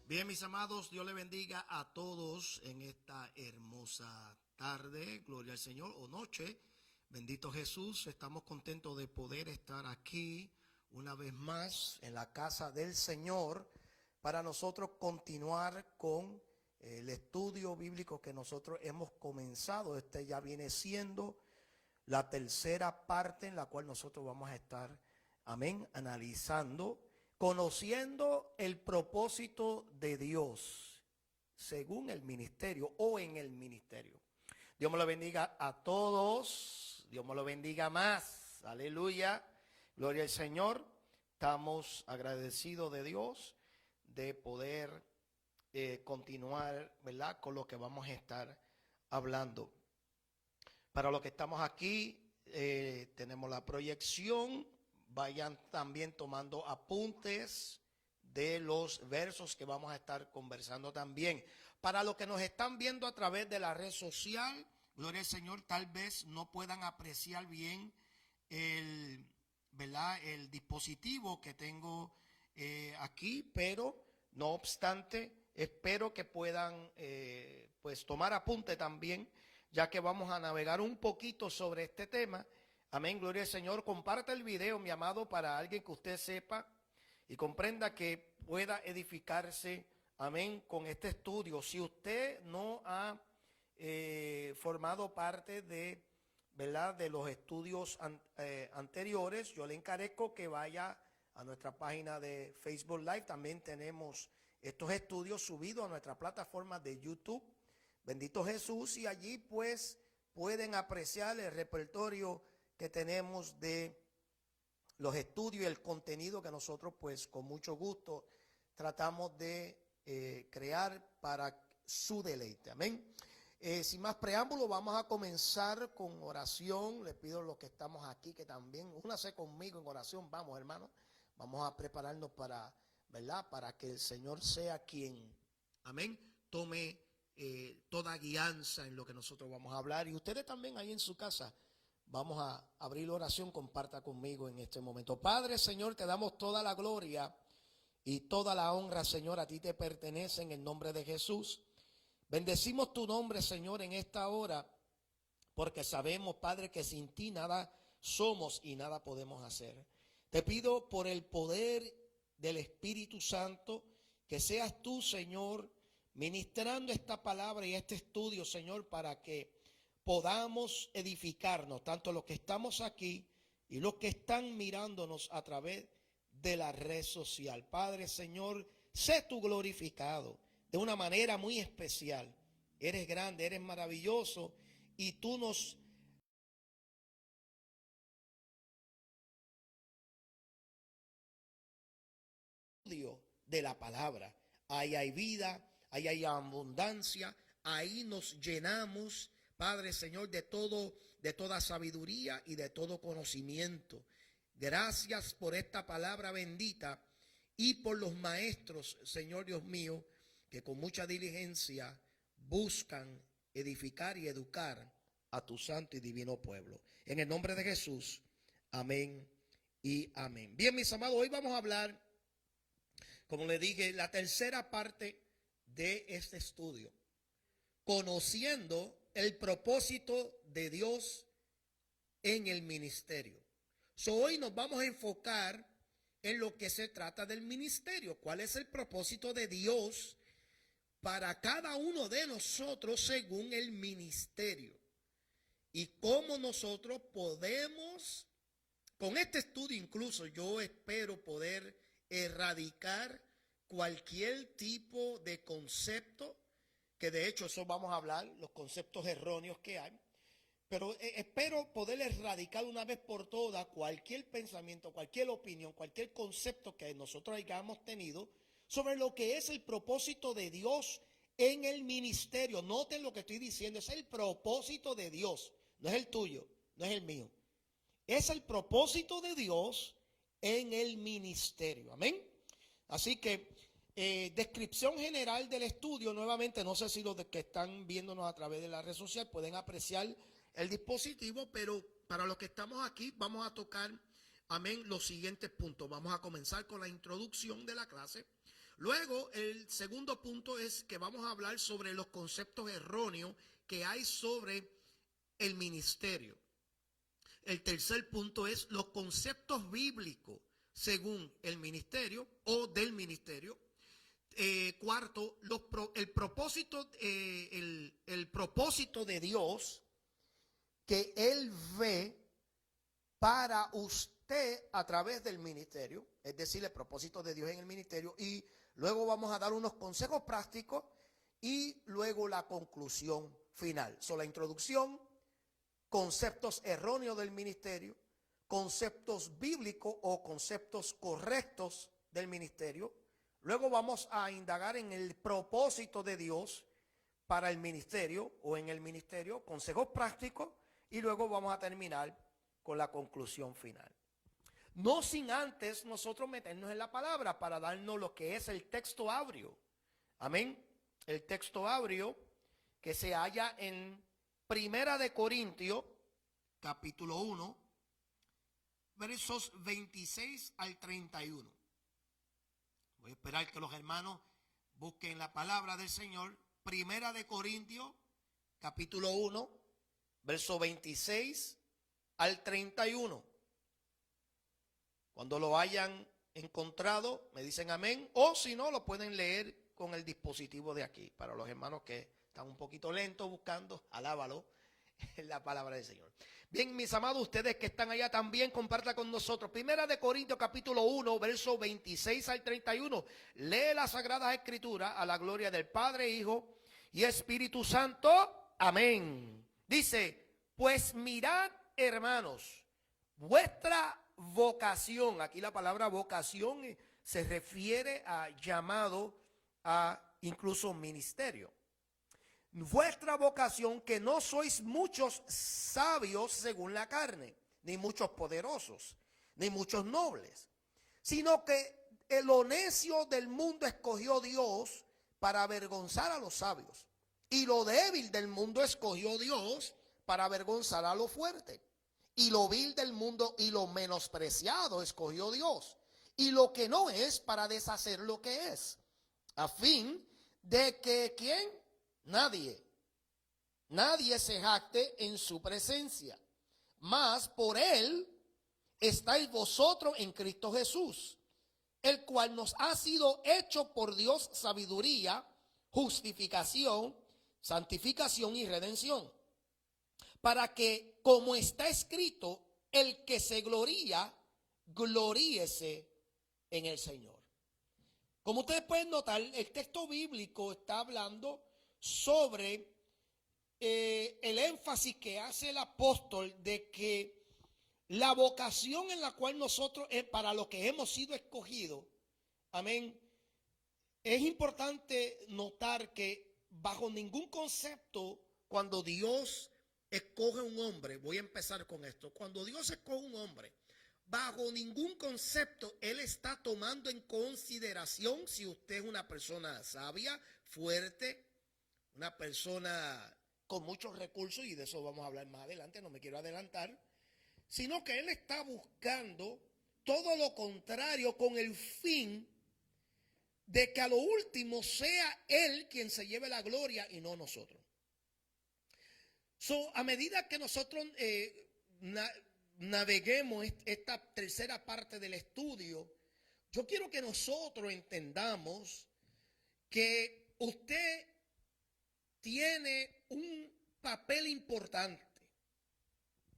Bien, mis amados, Dios le bendiga a todos en esta hermosa tarde, gloria al Señor, o noche. Bendito Jesús, estamos contentos de poder estar aquí una vez más en la casa del Señor para nosotros continuar con el estudio bíblico que nosotros hemos comenzado. Este ya viene siendo la tercera parte en la cual nosotros vamos a estar, amén, analizando, conociendo el propósito de Dios según el ministerio o en el ministerio. Dios me lo bendiga a todos, Dios me lo bendiga más, aleluya, gloria al Señor. Estamos agradecidos de Dios de poder continuar, ¿verdad?, con lo que vamos a estar hablando. Para los que estamos aquí, tenemos la proyección. Vayan también tomando apuntes de los versos que vamos a estar conversando también. Para los que nos están viendo a través de la red social, gloria al Señor, tal vez no puedan apreciar bien ¿verdad?, el dispositivo que tengo aquí, pero no obstante, espero que puedan pues tomar apunte también, ya que vamos a navegar un poquito sobre este tema. Amén, gloria al Señor. Comparte el video, mi amado, para alguien que usted sepa y comprenda que pueda edificarse, amén, con este estudio. Si usted no ha formado parte de, ¿verdad?, de los estudios anteriores, yo le encarezco que vaya a nuestra página de Facebook Live. También tenemos estos estudios subidos a nuestra plataforma de YouTube. Bendito Jesús, y allí pues pueden apreciar el repertorio que tenemos de los estudios y el contenido que nosotros pues con mucho gusto tratamos de crear para su deleite. Amén. Sin más preámbulo, vamos a comenzar con oración. Le pido a los que estamos aquí que también únase conmigo en oración. Vamos, hermanos, vamos a prepararnos para, ¿verdad?, para que el Señor sea quien, amén, tome toda guianza en lo que nosotros vamos a hablar. Y ustedes también ahí en su casa, vamos a abrir la oración. Comparta conmigo en este momento. Padre, Señor, te damos toda la gloria y toda la honra, Señor, a ti te pertenece en el nombre de Jesús. Bendecimos tu nombre, Señor, en esta hora, porque sabemos, Padre, que sin ti nada somos y nada podemos hacer. Te pido por el poder del Espíritu Santo, que seas tú, Señor, ministrando esta palabra y este estudio, Señor, para que podamos edificarnos, tanto los que estamos aquí y los que están mirándonos a través de la red social. Padre, Señor, sé tú glorificado de una manera muy especial. Eres grande, eres maravilloso, y tú nos de la palabra. Ahí hay vida, ahí hay abundancia, ahí nos llenamos, Padre, Señor, de todo, de toda sabiduría y de todo conocimiento. Gracias por esta palabra bendita y por los maestros, Señor Dios mío, que con mucha diligencia buscan edificar y educar a tu santo y divino pueblo. En el nombre de Jesús, amén y amén. Bien, mis amados, hoy vamos a hablar, como le dije, la tercera parte de este estudio, conociendo el propósito de Dios en el ministerio. Hoy nos vamos a enfocar en lo que se trata del ministerio. ¿Cuál es el propósito de Dios para cada uno de nosotros según el ministerio? Y cómo nosotros podemos, con este estudio incluso, yo espero poder erradicar cualquier tipo de concepto, que de hecho eso vamos a hablar, los conceptos erróneos que hay, pero espero poder erradicar una vez por todas cualquier pensamiento, cualquier opinión, cualquier concepto que nosotros hayamos tenido sobre lo que es el propósito de Dios en el ministerio. Noten lo que estoy diciendo, es el propósito de Dios, no es el tuyo, no es el mío. Es el propósito de Dios en el ministerio. Amén. Así que descripción general del estudio. Nuevamente, no sé si los que están viéndonos a través de la red social pueden apreciar el dispositivo, pero para los que estamos aquí vamos a tocar, amén, los siguientes puntos. Vamos a comenzar con la introducción de la clase. Luego, el segundo punto es que vamos a hablar sobre los conceptos erróneos que hay sobre el ministerio. El tercer punto es los conceptos bíblicos según el ministerio o del ministerio. Cuarto, el propósito de Dios que Él ve para usted a través del ministerio, es decir, el propósito de Dios en el ministerio. Y luego vamos a dar unos consejos prácticos y luego la conclusión final. La introducción, conceptos erróneos del ministerio, conceptos bíblicos o conceptos correctos del ministerio. Luego vamos a indagar en el propósito de Dios para el ministerio o en el ministerio, consejos prácticos, y luego vamos a terminar con la conclusión final. No sin antes nosotros meternos en la palabra para darnos lo que es el texto áureo. Amén. El texto áureo que se halla en Primera de Corintios, capítulo 1, versos 26 al 31. Voy a esperar que los hermanos busquen la palabra del Señor. Primera de Corintios, capítulo 1, verso 26 al 31. Cuando lo hayan encontrado, me dicen amén. O si no, lo pueden leer con el dispositivo de aquí. Para los hermanos que están un poquito lentos buscando, alábalo en la palabra del Señor. Bien, mis amados, ustedes que están allá también, compartan con nosotros. Primera de Corintios, capítulo 1, verso 26 al 31. Lee las Sagradas Escrituras a la gloria del Padre, Hijo y Espíritu Santo. Amén. Dice, pues mirad, hermanos, vuestra vocación. Aquí la palabra vocación se refiere a llamado, a incluso ministerio. Vuestra vocación, que no sois muchos sabios según la carne, ni muchos poderosos, ni muchos nobles, sino que lo necio del mundo escogió Dios para avergonzar a los sabios, y lo débil del mundo escogió Dios para avergonzar a lo fuerte, y lo vil del mundo y lo menospreciado escogió Dios, y lo que no es para deshacer lo que es, a fin de que ¿quién? Nadie se jacte en su presencia, mas por él estáis vosotros en Cristo Jesús, el cual nos ha sido hecho por Dios sabiduría, justificación, santificación y redención, para que, como está escrito, el que se gloría, gloríese en el Señor. Como ustedes pueden notar, el texto bíblico está hablando sobre el énfasis que hace el apóstol de que la vocación en la cual nosotros, para lo que hemos sido escogidos, amén, es importante notar que bajo ningún concepto, cuando Dios escoge un hombre, voy a empezar con esto, cuando Dios escoge un hombre, bajo ningún concepto Él está tomando en consideración si usted es una persona sabia, fuerte, una persona con muchos recursos, y de eso vamos a hablar más adelante, no me quiero adelantar, sino que Él está buscando todo lo contrario con el fin de que a lo último sea Él quien se lleve la gloria y no nosotros. A medida que nosotros naveguemos esta tercera parte del estudio, yo quiero que nosotros entendamos que usted tiene un papel importante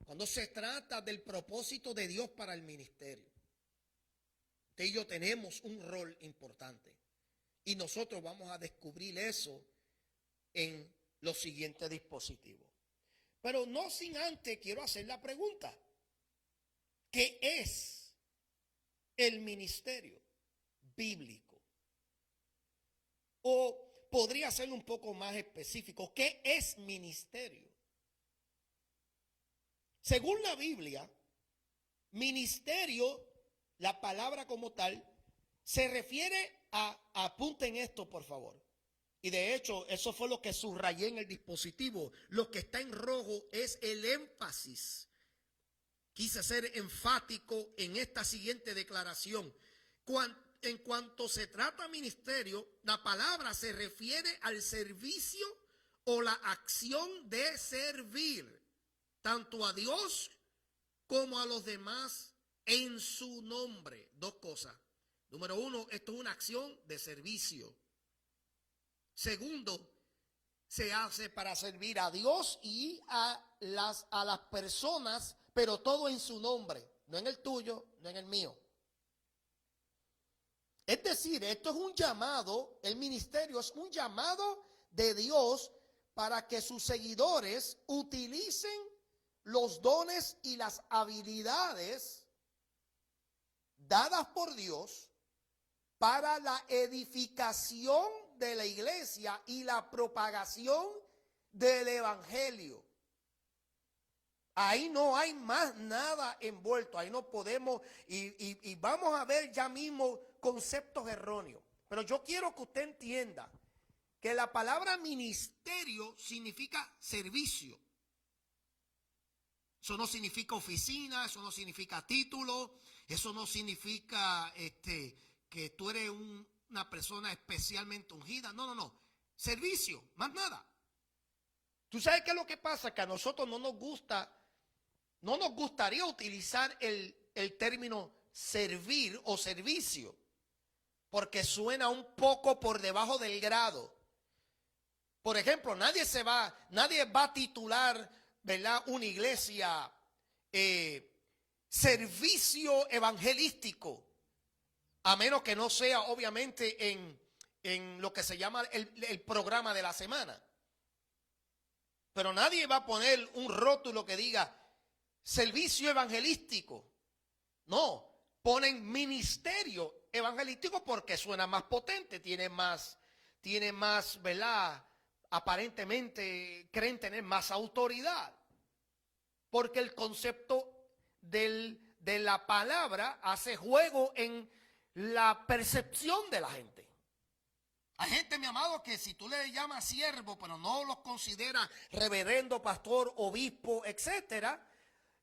cuando se trata del propósito de Dios para el ministerio. Usted y yo tenemos un rol importante y nosotros vamos a descubrir eso en los siguientes dispositivos. Pero no sin antes quiero hacer la pregunta: ¿qué es el ministerio bíblico? O podría ser un poco más específico, ¿qué es ministerio? Según la Biblia, ministerio, la palabra como tal, se refiere apunten esto por favor. Y de hecho, eso fue lo que subrayé en el dispositivo. Lo que está en rojo es el énfasis. Quise ser enfático en esta siguiente declaración. en cuanto se trata ministerio, la palabra se refiere al servicio o la acción de servir, tanto a Dios como a los demás en su nombre. Dos cosas. Número uno, esto es una acción de servicio. Segundo, se hace para servir a Dios y a las personas, pero todo en su nombre, no en el tuyo, no en el mío. Es decir, esto es un llamado, el ministerio es un llamado de Dios para que sus seguidores utilicen los dones y las habilidades dadas por Dios para la edificación de la iglesia y la propagación del evangelio. Ahí no hay más nada envuelto, ahí no podemos, y vamos a ver ya mismo conceptos erróneos. Pero yo quiero que usted entienda que la palabra ministerio significa servicio. Eso no significa oficina, eso no significa título, eso no significa que tú eres una persona especialmente ungida. No. Servicio, más nada. ¿Tú sabes qué es lo que pasa? Que a nosotros no nos gustaría utilizar el término servir o servicio, porque suena un poco por debajo del grado. Por ejemplo, nadie va a titular, ¿verdad?, una iglesia servicio evangelístico, a menos que no sea obviamente en lo que se llama el programa de la semana. Pero nadie va a poner un rótulo que diga servicio evangelístico. No, ponen ministerio evangelístico porque suena más potente, tiene más, ¿verdad? Aparentemente creen tener más autoridad. Porque el concepto de la palabra hace juego en la percepción de la gente. Hay gente, mi amado, que si tú le llamas siervo, pero no los considera reverendo, pastor, obispo, etcétera,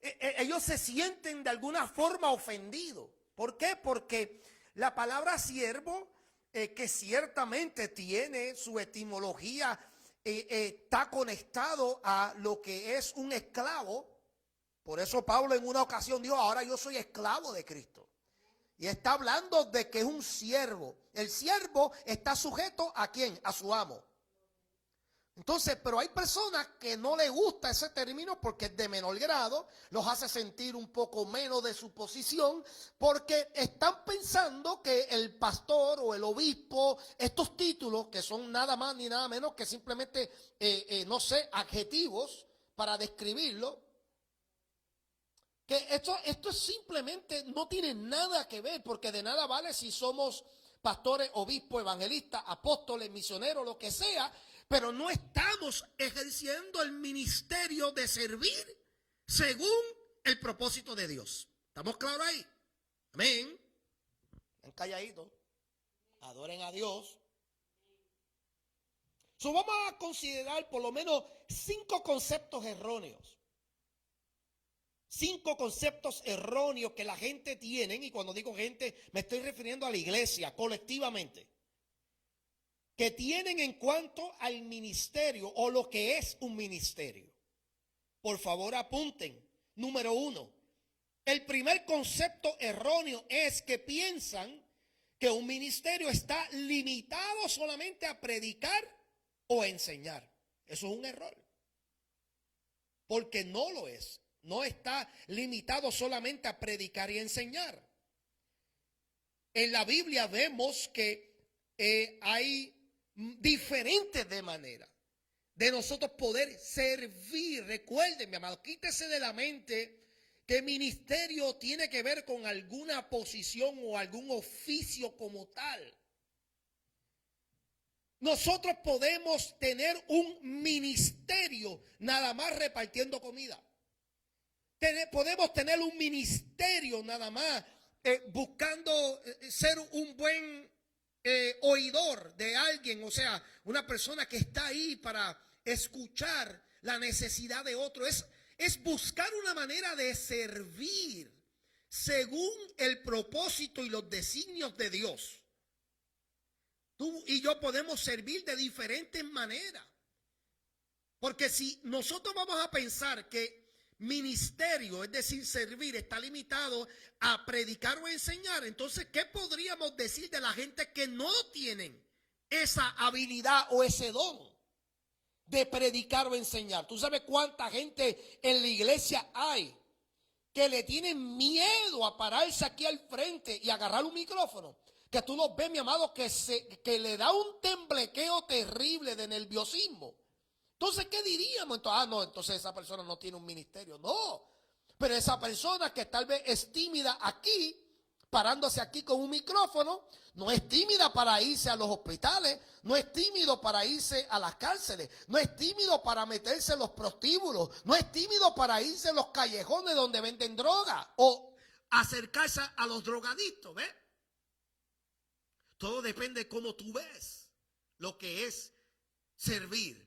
ellos se sienten de alguna forma ofendidos. ¿Por qué? Porque la palabra siervo, que ciertamente tiene su etimología, está conectado a lo que es un esclavo. Por eso Pablo en una ocasión dijo: ahora yo soy esclavo de Cristo. Y está hablando de que es un siervo. El siervo está sujeto ¿a quién? A su amo. Entonces, pero hay personas que no les gusta ese término porque es de menor grado, los hace sentir un poco menos de su posición, porque están pensando que el pastor o el obispo, estos títulos que son nada más ni nada menos que simplemente, no sé, adjetivos para describirlo, que esto simplemente no tiene nada que ver, porque de nada vale si somos pastores, obispos, evangelistas, apóstoles, misioneros, lo que sea, pero no estamos ejerciendo el ministerio de servir según el propósito de Dios. ¿Estamos claros ahí? Amén. Están calladitos. Adoren a Dios. Vamos a considerar por lo menos 5 conceptos erróneos. 5 conceptos erróneos que la gente tiene, y cuando digo gente me estoy refiriendo a la iglesia colectivamente, que tienen en cuanto al ministerio o lo que es un ministerio. Por favor, apunten. Número 1, el primer concepto erróneo es que piensan que un ministerio está limitado solamente a predicar o a enseñar. Eso es un error, porque no lo es. No está limitado solamente a predicar y enseñar. En la Biblia vemos que hay diferentes de maneras de nosotros poder servir. Recuerden, mi amado, quítese de la mente que ministerio tiene que ver con alguna posición o algún oficio como tal. Nosotros podemos tener un ministerio nada más repartiendo comida. Podemos tener un ministerio nada más buscando ser un buen oidor de alguien, o sea, una persona que está ahí para escuchar la necesidad de otro. Es buscar una manera de servir según el propósito y los designios de Dios. Tú y yo podemos servir de diferentes maneras. Porque si nosotros vamos a pensar que ministerio, es decir, servir, está limitado a predicar o enseñar, entonces, ¿qué podríamos decir de la gente que no tienen esa habilidad o ese don de predicar o enseñar? ¿Tú sabes cuánta gente en la iglesia hay que le tienen miedo a pararse aquí al frente y agarrar un micrófono? Que tú los ves, mi amado, que le da un temblequeo terrible de nerviosismo. Entonces, ¿qué diríamos? Entonces, no, entonces esa persona no tiene un ministerio. No, pero esa persona que tal vez es tímida aquí, parándose aquí con un micrófono, no es tímida para irse a los hospitales, no es tímido para irse a las cárceles, no es tímido para meterse en los prostíbulos, no es tímido para irse en los callejones donde venden droga o acercarse a los drogadictos, ¿ves? Todo depende de cómo tú ves lo que es servir.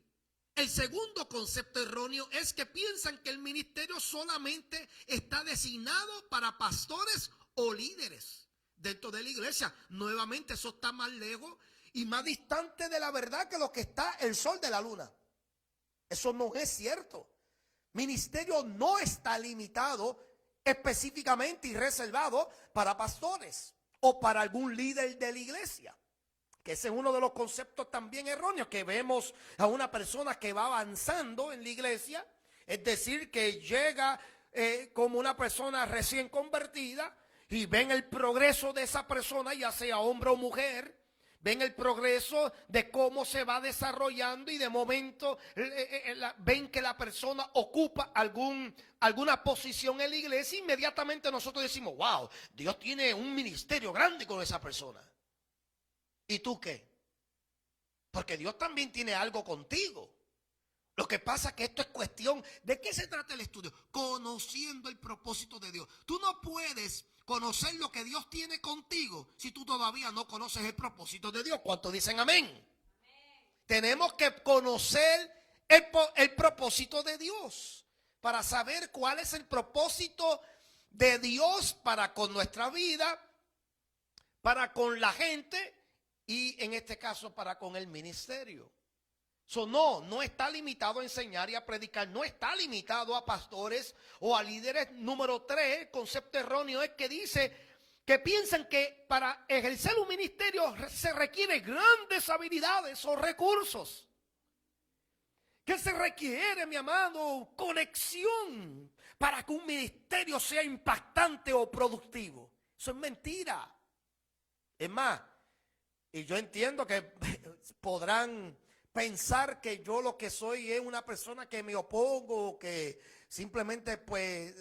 El segundo concepto erróneo es que piensan que el ministerio solamente está designado para pastores o líderes dentro de la iglesia. Nuevamente, eso está más lejos y más distante de la verdad que lo que está el sol de la luna. Eso no es cierto. Ministerio no está limitado específicamente y reservado para pastores o para algún líder de la iglesia. Que ese es uno de los conceptos también erróneos, que vemos a una persona que va avanzando en la iglesia, es decir, que llega como una persona recién convertida y ven el progreso de esa persona, ya sea hombre o mujer, ven el progreso de cómo se va desarrollando y de momento ven que la persona ocupa alguna posición en la iglesia. Inmediatamente nosotros decimos, wow, Dios tiene un ministerio grande con esa persona. ¿Y tú qué? Porque Dios también tiene algo contigo. Lo que pasa es que esto es cuestión, ¿de qué se trata el estudio? Conociendo el propósito de Dios. Tú no puedes conocer lo que Dios tiene contigo si tú todavía no conoces el propósito de Dios. ¿Cuántos dicen amén? Amén. Tenemos que conocer el propósito de Dios para saber cuál es el propósito de Dios para con nuestra vida, para con la gente y en este caso para con el ministerio. No está limitado a enseñar y a predicar, no está limitado a pastores o a líderes. Número 3, el concepto erróneo es que dice que piensan que para ejercer un ministerio se requiere grandes habilidades o recursos. ¿Qué se requiere, mi amado? Conexión para que un ministerio sea impactante o productivo. Eso es mentira. Es más, y yo entiendo que podrán pensar que yo lo que soy es una persona que me opongo, que simplemente pues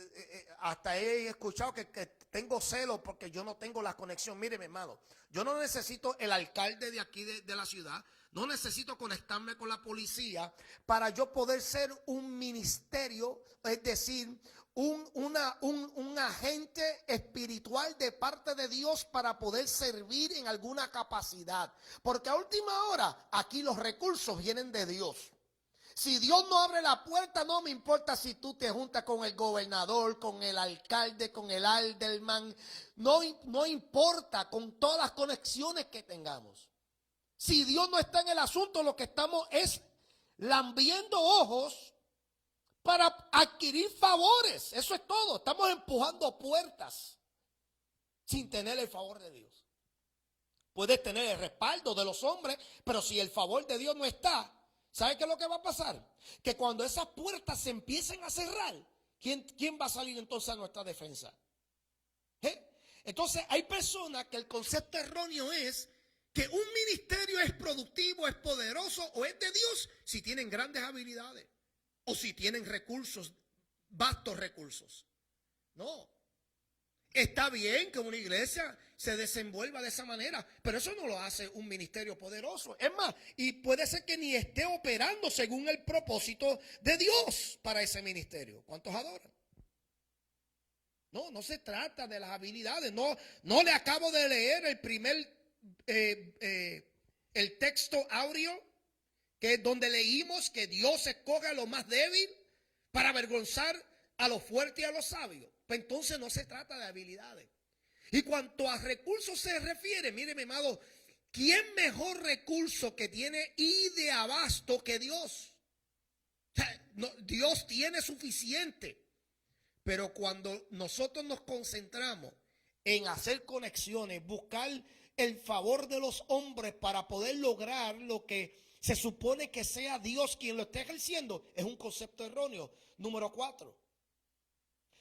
hasta he escuchado que tengo celos porque yo no tengo la conexión. Mire, mi hermano, yo no necesito el alcalde de aquí de la ciudad, no necesito conectarme con la policía para yo poder ser un ministerio, es decir, un agente espiritual de parte de Dios para poder servir en alguna capacidad. Porque a última hora, aquí los recursos vienen de Dios. Si Dios no abre la puerta, no me importa si tú te juntas con el gobernador, con el alcalde, con el alderman. No importa con todas las conexiones que tengamos. Si Dios no está en el asunto, lo que estamos es lambiendo ojos para adquirir favores. Eso es todo. Estamos empujando puertas sin tener el favor de Dios. Puedes tener el respaldo de los hombres, pero si el favor de Dios no está, ¿sabe qué es lo que va a pasar? Que cuando esas puertas se empiecen a cerrar, ¿quién va a salir entonces a nuestra defensa? Entonces hay personas que el concepto erróneo es que un ministerio es productivo, es poderoso o es de Dios si tienen grandes habilidades. O si tienen recursos, vastos recursos. No. Está bien que una iglesia se desenvuelva de esa manera, pero eso no lo hace un ministerio poderoso. Es más, y puede ser que ni esté operando según el propósito de Dios para ese ministerio. ¿Cuántos adoran? No se trata de las habilidades. No le acabo de leer el texto áureo, que es donde leímos que Dios escoge a lo más débil para avergonzar a los fuertes y a los sabios. Pues entonces no se trata de habilidades. Y cuanto a recursos se refiere, mire, mi amado, ¿quién mejor recurso que tiene y de abasto que Dios? No, Dios tiene suficiente. Pero cuando nosotros nos concentramos en hacer conexiones, buscar el favor de los hombres para poder lograr lo que se supone que sea Dios quien lo esté ejerciendo, es un concepto erróneo. Número 4.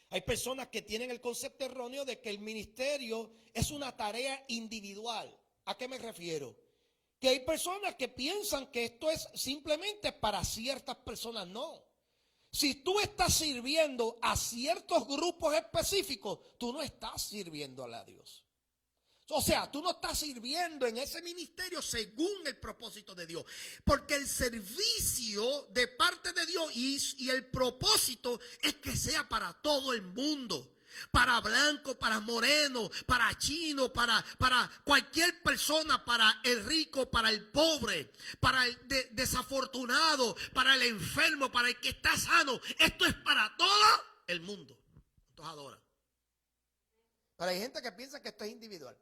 Hay personas que tienen el concepto erróneo de que el ministerio es una tarea individual. ¿A qué me refiero? Que hay personas que piensan que esto es simplemente para ciertas personas. No. Si tú estás sirviendo a ciertos grupos específicos, tú no estás sirviéndole a Dios. O sea, tú no estás sirviendo en ese ministerio según el propósito de Dios. Porque el servicio de parte de Dios y el propósito es que sea para todo el mundo. Para blanco, para moreno, para chino, para cualquier persona, para el rico, para el pobre, para el desafortunado, para el enfermo, para el que está sano. Esto es para todo el mundo. Entonces adoran. Pero hay gente que piensa que esto es individual.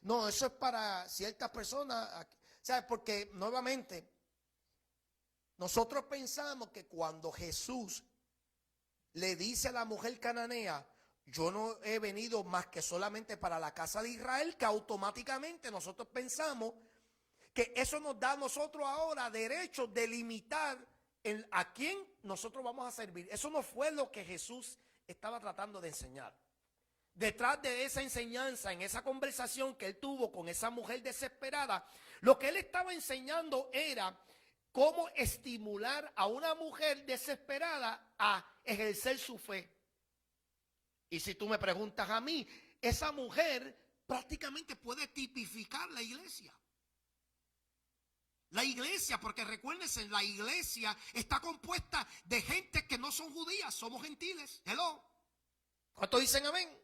No, eso es para ciertas personas. ¿Sabes? Porque nuevamente nosotros pensamos que cuando Jesús le dice a la mujer cananea, yo no he venido más que solamente para la casa de Israel, que automáticamente nosotros pensamos que eso nos da a nosotros ahora derecho de limitar a quién nosotros vamos a servir. Eso no fue lo que Jesús estaba tratando de enseñar. Detrás de esa enseñanza, en esa conversación que él tuvo con esa mujer desesperada, lo que él estaba enseñando era cómo estimular a una mujer desesperada a ejercer su fe. Y si tú me preguntas a mí, esa mujer prácticamente puede tipificar la iglesia. La iglesia, porque recuérdense, la iglesia está compuesta de gente que no son judías, somos gentiles. Hello. ¿Cuántos dicen amén?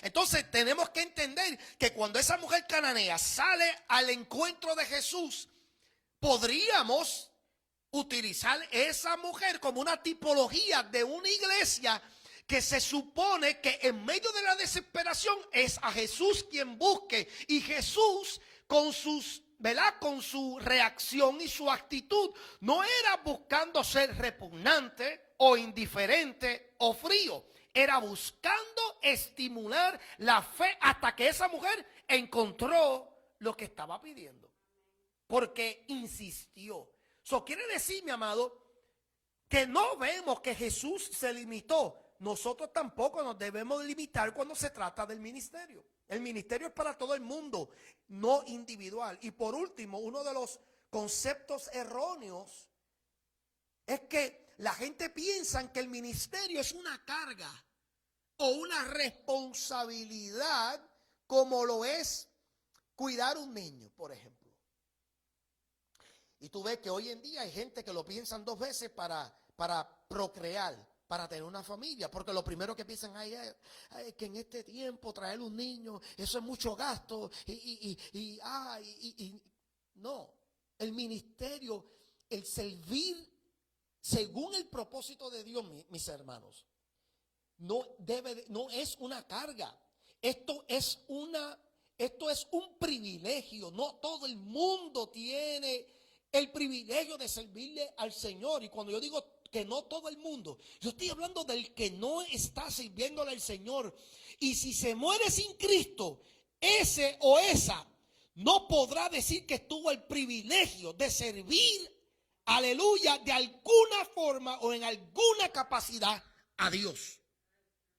Entonces tenemos que entender que cuando esa mujer cananea sale al encuentro de Jesús, podríamos utilizar esa mujer como una tipología de una iglesia que se supone que en medio de la desesperación es a Jesús quien busque, y Jesús con sus, ¿verdad?, con su reacción y su actitud no era buscando ser repugnante o indiferente o frío. Era buscando estimular la fe hasta que esa mujer encontró lo que estaba pidiendo. Porque insistió. Eso quiere decir, mi amado, que no vemos que Jesús se limitó. Nosotros tampoco nos debemos limitar cuando se trata del ministerio. El ministerio es para todo el mundo, no individual. Y por último, uno de los conceptos erróneos es que la gente piensa que el ministerio es una carga o una responsabilidad como lo es cuidar un niño, por ejemplo. Y tú ves que hoy en día hay gente que lo piensan 2 veces para procrear, para tener una familia, porque lo primero que piensan es que en este tiempo traer un niño, eso es mucho gasto, no, el ministerio, el servir según el propósito de Dios, mis hermanos, no es una carga. Esto es un privilegio. No todo el mundo tiene el privilegio de servirle al Señor. Y cuando yo digo que no todo el mundo, yo estoy hablando del que no está sirviéndole al Señor. Y si se muere sin Cristo, ese o esa no podrá decir que tuvo el privilegio de servir, aleluya, de alguna forma o en alguna capacidad a Dios.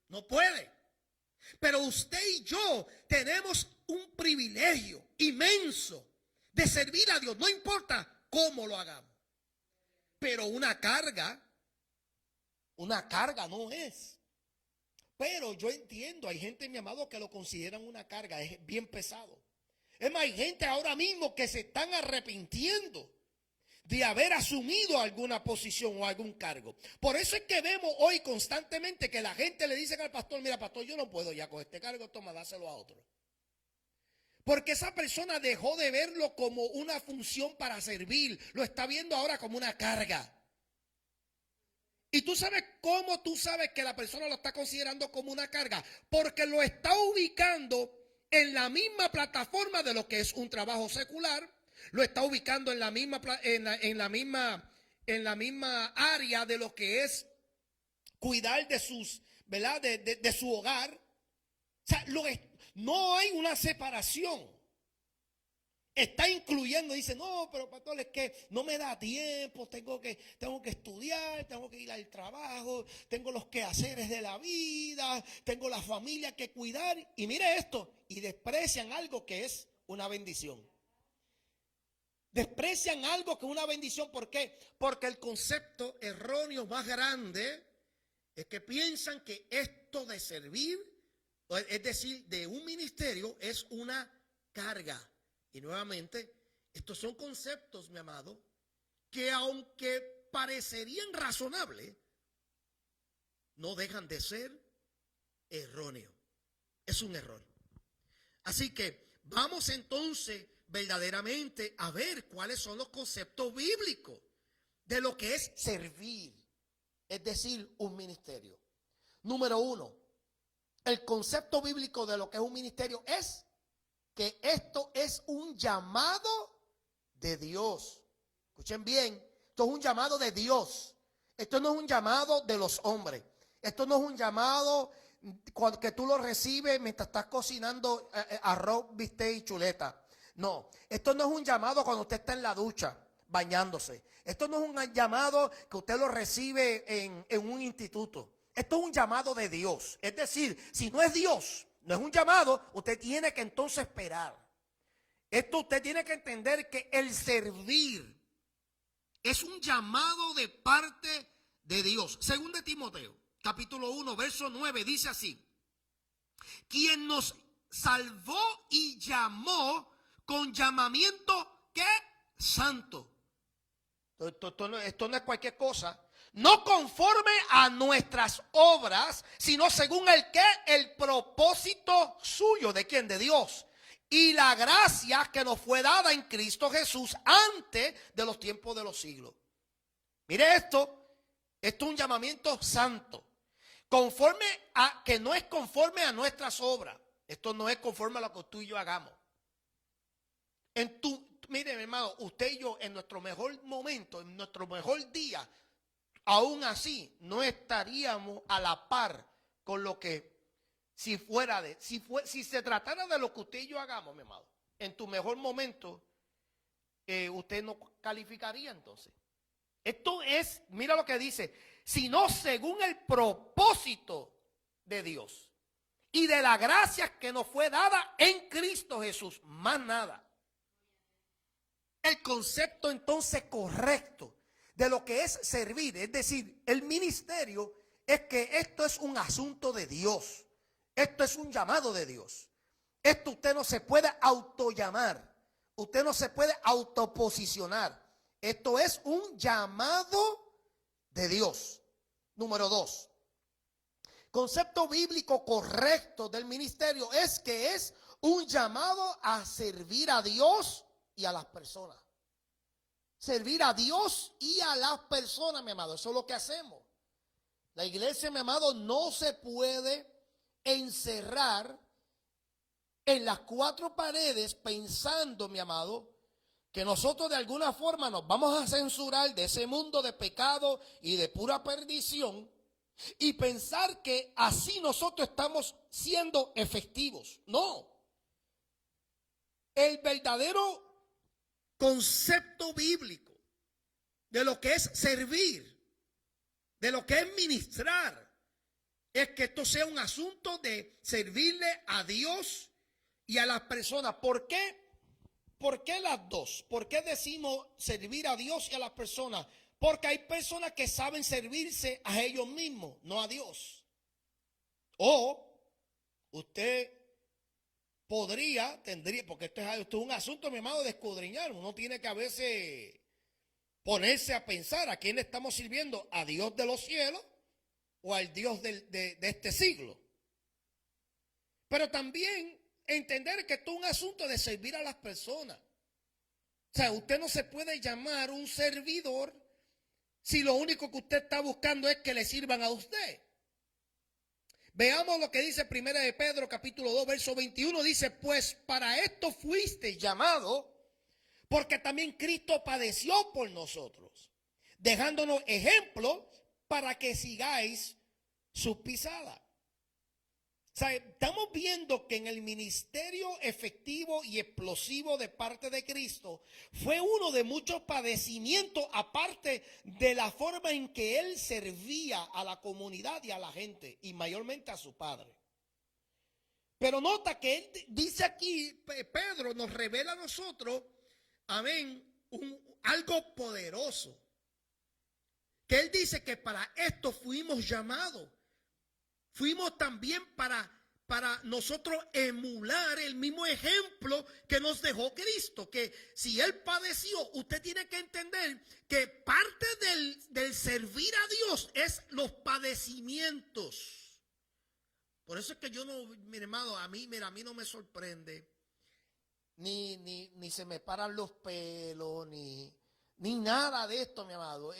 No puede. Pero usted y yo tenemos un privilegio inmenso de servir a Dios, no importa cómo lo hagamos. Pero una carga no es. Pero yo entiendo, hay gente, mi amado, que lo consideran una carga, es bien pesado. Es más, hay gente ahora mismo que se están arrepintiendo de haber asumido alguna posición o algún cargo. Por eso es que vemos hoy constantemente que la gente le dice al pastor, mira pastor, yo no puedo ya con este cargo, toma, dáselo a otro. Porque esa persona dejó de verlo como una función para servir, lo está viendo ahora como una carga. Y tú sabes cómo tú sabes que la persona lo está considerando como una carga, porque lo está ubicando en la misma plataforma de lo que es un trabajo secular, lo está ubicando en la misma área de lo que es cuidar de sus, ¿verdad? De su hogar. O sea, no hay una separación. Está incluyendo, dice, no, pero pastor, es que no me da tiempo, tengo que estudiar, tengo que ir al trabajo, tengo los quehaceres de la vida, tengo la familia que cuidar. Y mire esto, y desprecian algo que es una bendición. Desprecian algo que es una bendición. ¿Por qué? Porque el concepto erróneo más grande es que piensan que esto de servir, es decir, de un ministerio, es una carga. Y nuevamente, estos son conceptos, mi amado, que aunque parecerían razonables, no dejan de ser erróneos. Es un error. Así que vamos entonces verdaderamente a ver cuáles son los conceptos bíblicos de lo que es servir, es decir, un ministerio. Número 1, el concepto bíblico de lo que es un ministerio es que esto es un llamado de Dios. Escuchen bien, esto es un llamado de Dios. Esto no es un llamado de los hombres. Esto no es un llamado que tú lo recibes mientras estás cocinando arroz, bistec y chuleta. No, esto no es un llamado cuando usted está en la ducha bañándose. Esto no es un llamado que usted lo recibe en un instituto. Esto es un llamado de Dios. Es decir, si no es Dios, no es un llamado, usted tiene que entonces esperar. Esto usted tiene que entender que el servir es un llamado de parte de Dios. Según de Timoteo, capítulo 1, verso 9, dice así: quien nos salvó y llamó con llamamiento, ¿qué? Santo. Esto no es cualquier cosa. No conforme a nuestras obras, sino según el ¿qué? El propósito suyo. ¿De quién? De Dios. Y la gracia que nos fue dada en Cristo Jesús antes de los tiempos de los siglos. Mire esto es un llamamiento santo. Conforme a, que no es conforme a nuestras obras. Esto no es conforme a lo que tú y yo hagamos. Mire, mi hermano, usted y yo en nuestro mejor momento, en nuestro mejor día, aún así no estaríamos a la par con lo que si se tratara de lo que usted y yo hagamos, mi hermano, en tu mejor momento, usted no calificaría entonces. Esto es, mira lo que dice, sino según el propósito de Dios y de la gracia que nos fue dada en Cristo Jesús, más nada. El concepto entonces correcto de lo que es servir, es decir, el ministerio, es que esto es un asunto de Dios. Esto es un llamado de Dios. Esto usted no se puede autollamar. Usted no se puede autoposicionar. Esto es un llamado de Dios. Número 2. Concepto bíblico correcto del ministerio es que es un llamado a servir a Dios y a las personas. Servir a Dios y a las personas, mi amado. Eso es lo que hacemos. La iglesia, mi amado, no se puede encerrar en las cuatro paredes pensando, mi amado, que nosotros de alguna forma nos vamos a censurar de ese mundo de pecado y de pura perdición y pensar que así nosotros estamos siendo efectivos. No. El verdadero concepto bíblico de lo que es servir, de lo que es ministrar, es que esto sea un asunto de servirle a Dios y a las personas. ¿Por qué? ¿Por qué las dos? ¿Por qué decimos servir a Dios y a las personas? Porque hay personas que saben servirse a ellos mismos, no a Dios. O usted tendría, porque esto es un asunto, mi amado, de escudriñar. Uno tiene que a veces ponerse a pensar a quién le estamos sirviendo, a Dios de los cielos o al Dios de este siglo. Pero también entender que esto es un asunto de servir a las personas. O sea, usted no se puede llamar un servidor si lo único que usted está buscando es que le sirvan a usted? Veamos lo que dice 1 de Pedro capítulo 2 verso 21. Dice, pues para esto fuiste llamado, porque también Cristo padeció por nosotros, dejándonos ejemplo para que sigáis sus pisadas. O sea, estamos viendo que en el ministerio efectivo y explosivo de parte de Cristo fue uno de muchos padecimientos, aparte de la forma en que Él servía a la comunidad y a la gente, y mayormente a su Padre. Pero nota que Él dice aquí, Pedro nos revela a nosotros, amén, algo poderoso. Que Él dice que para esto fuimos llamados. Fuimos también para nosotros emular el mismo ejemplo que nos dejó Cristo. Que si Él padeció, usted tiene que entender que parte del servir a Dios es los padecimientos. Por eso es que yo no, mi hermano, a mí no me sorprende. Ni se me paran los pelos, ni nada de esto, mi amado.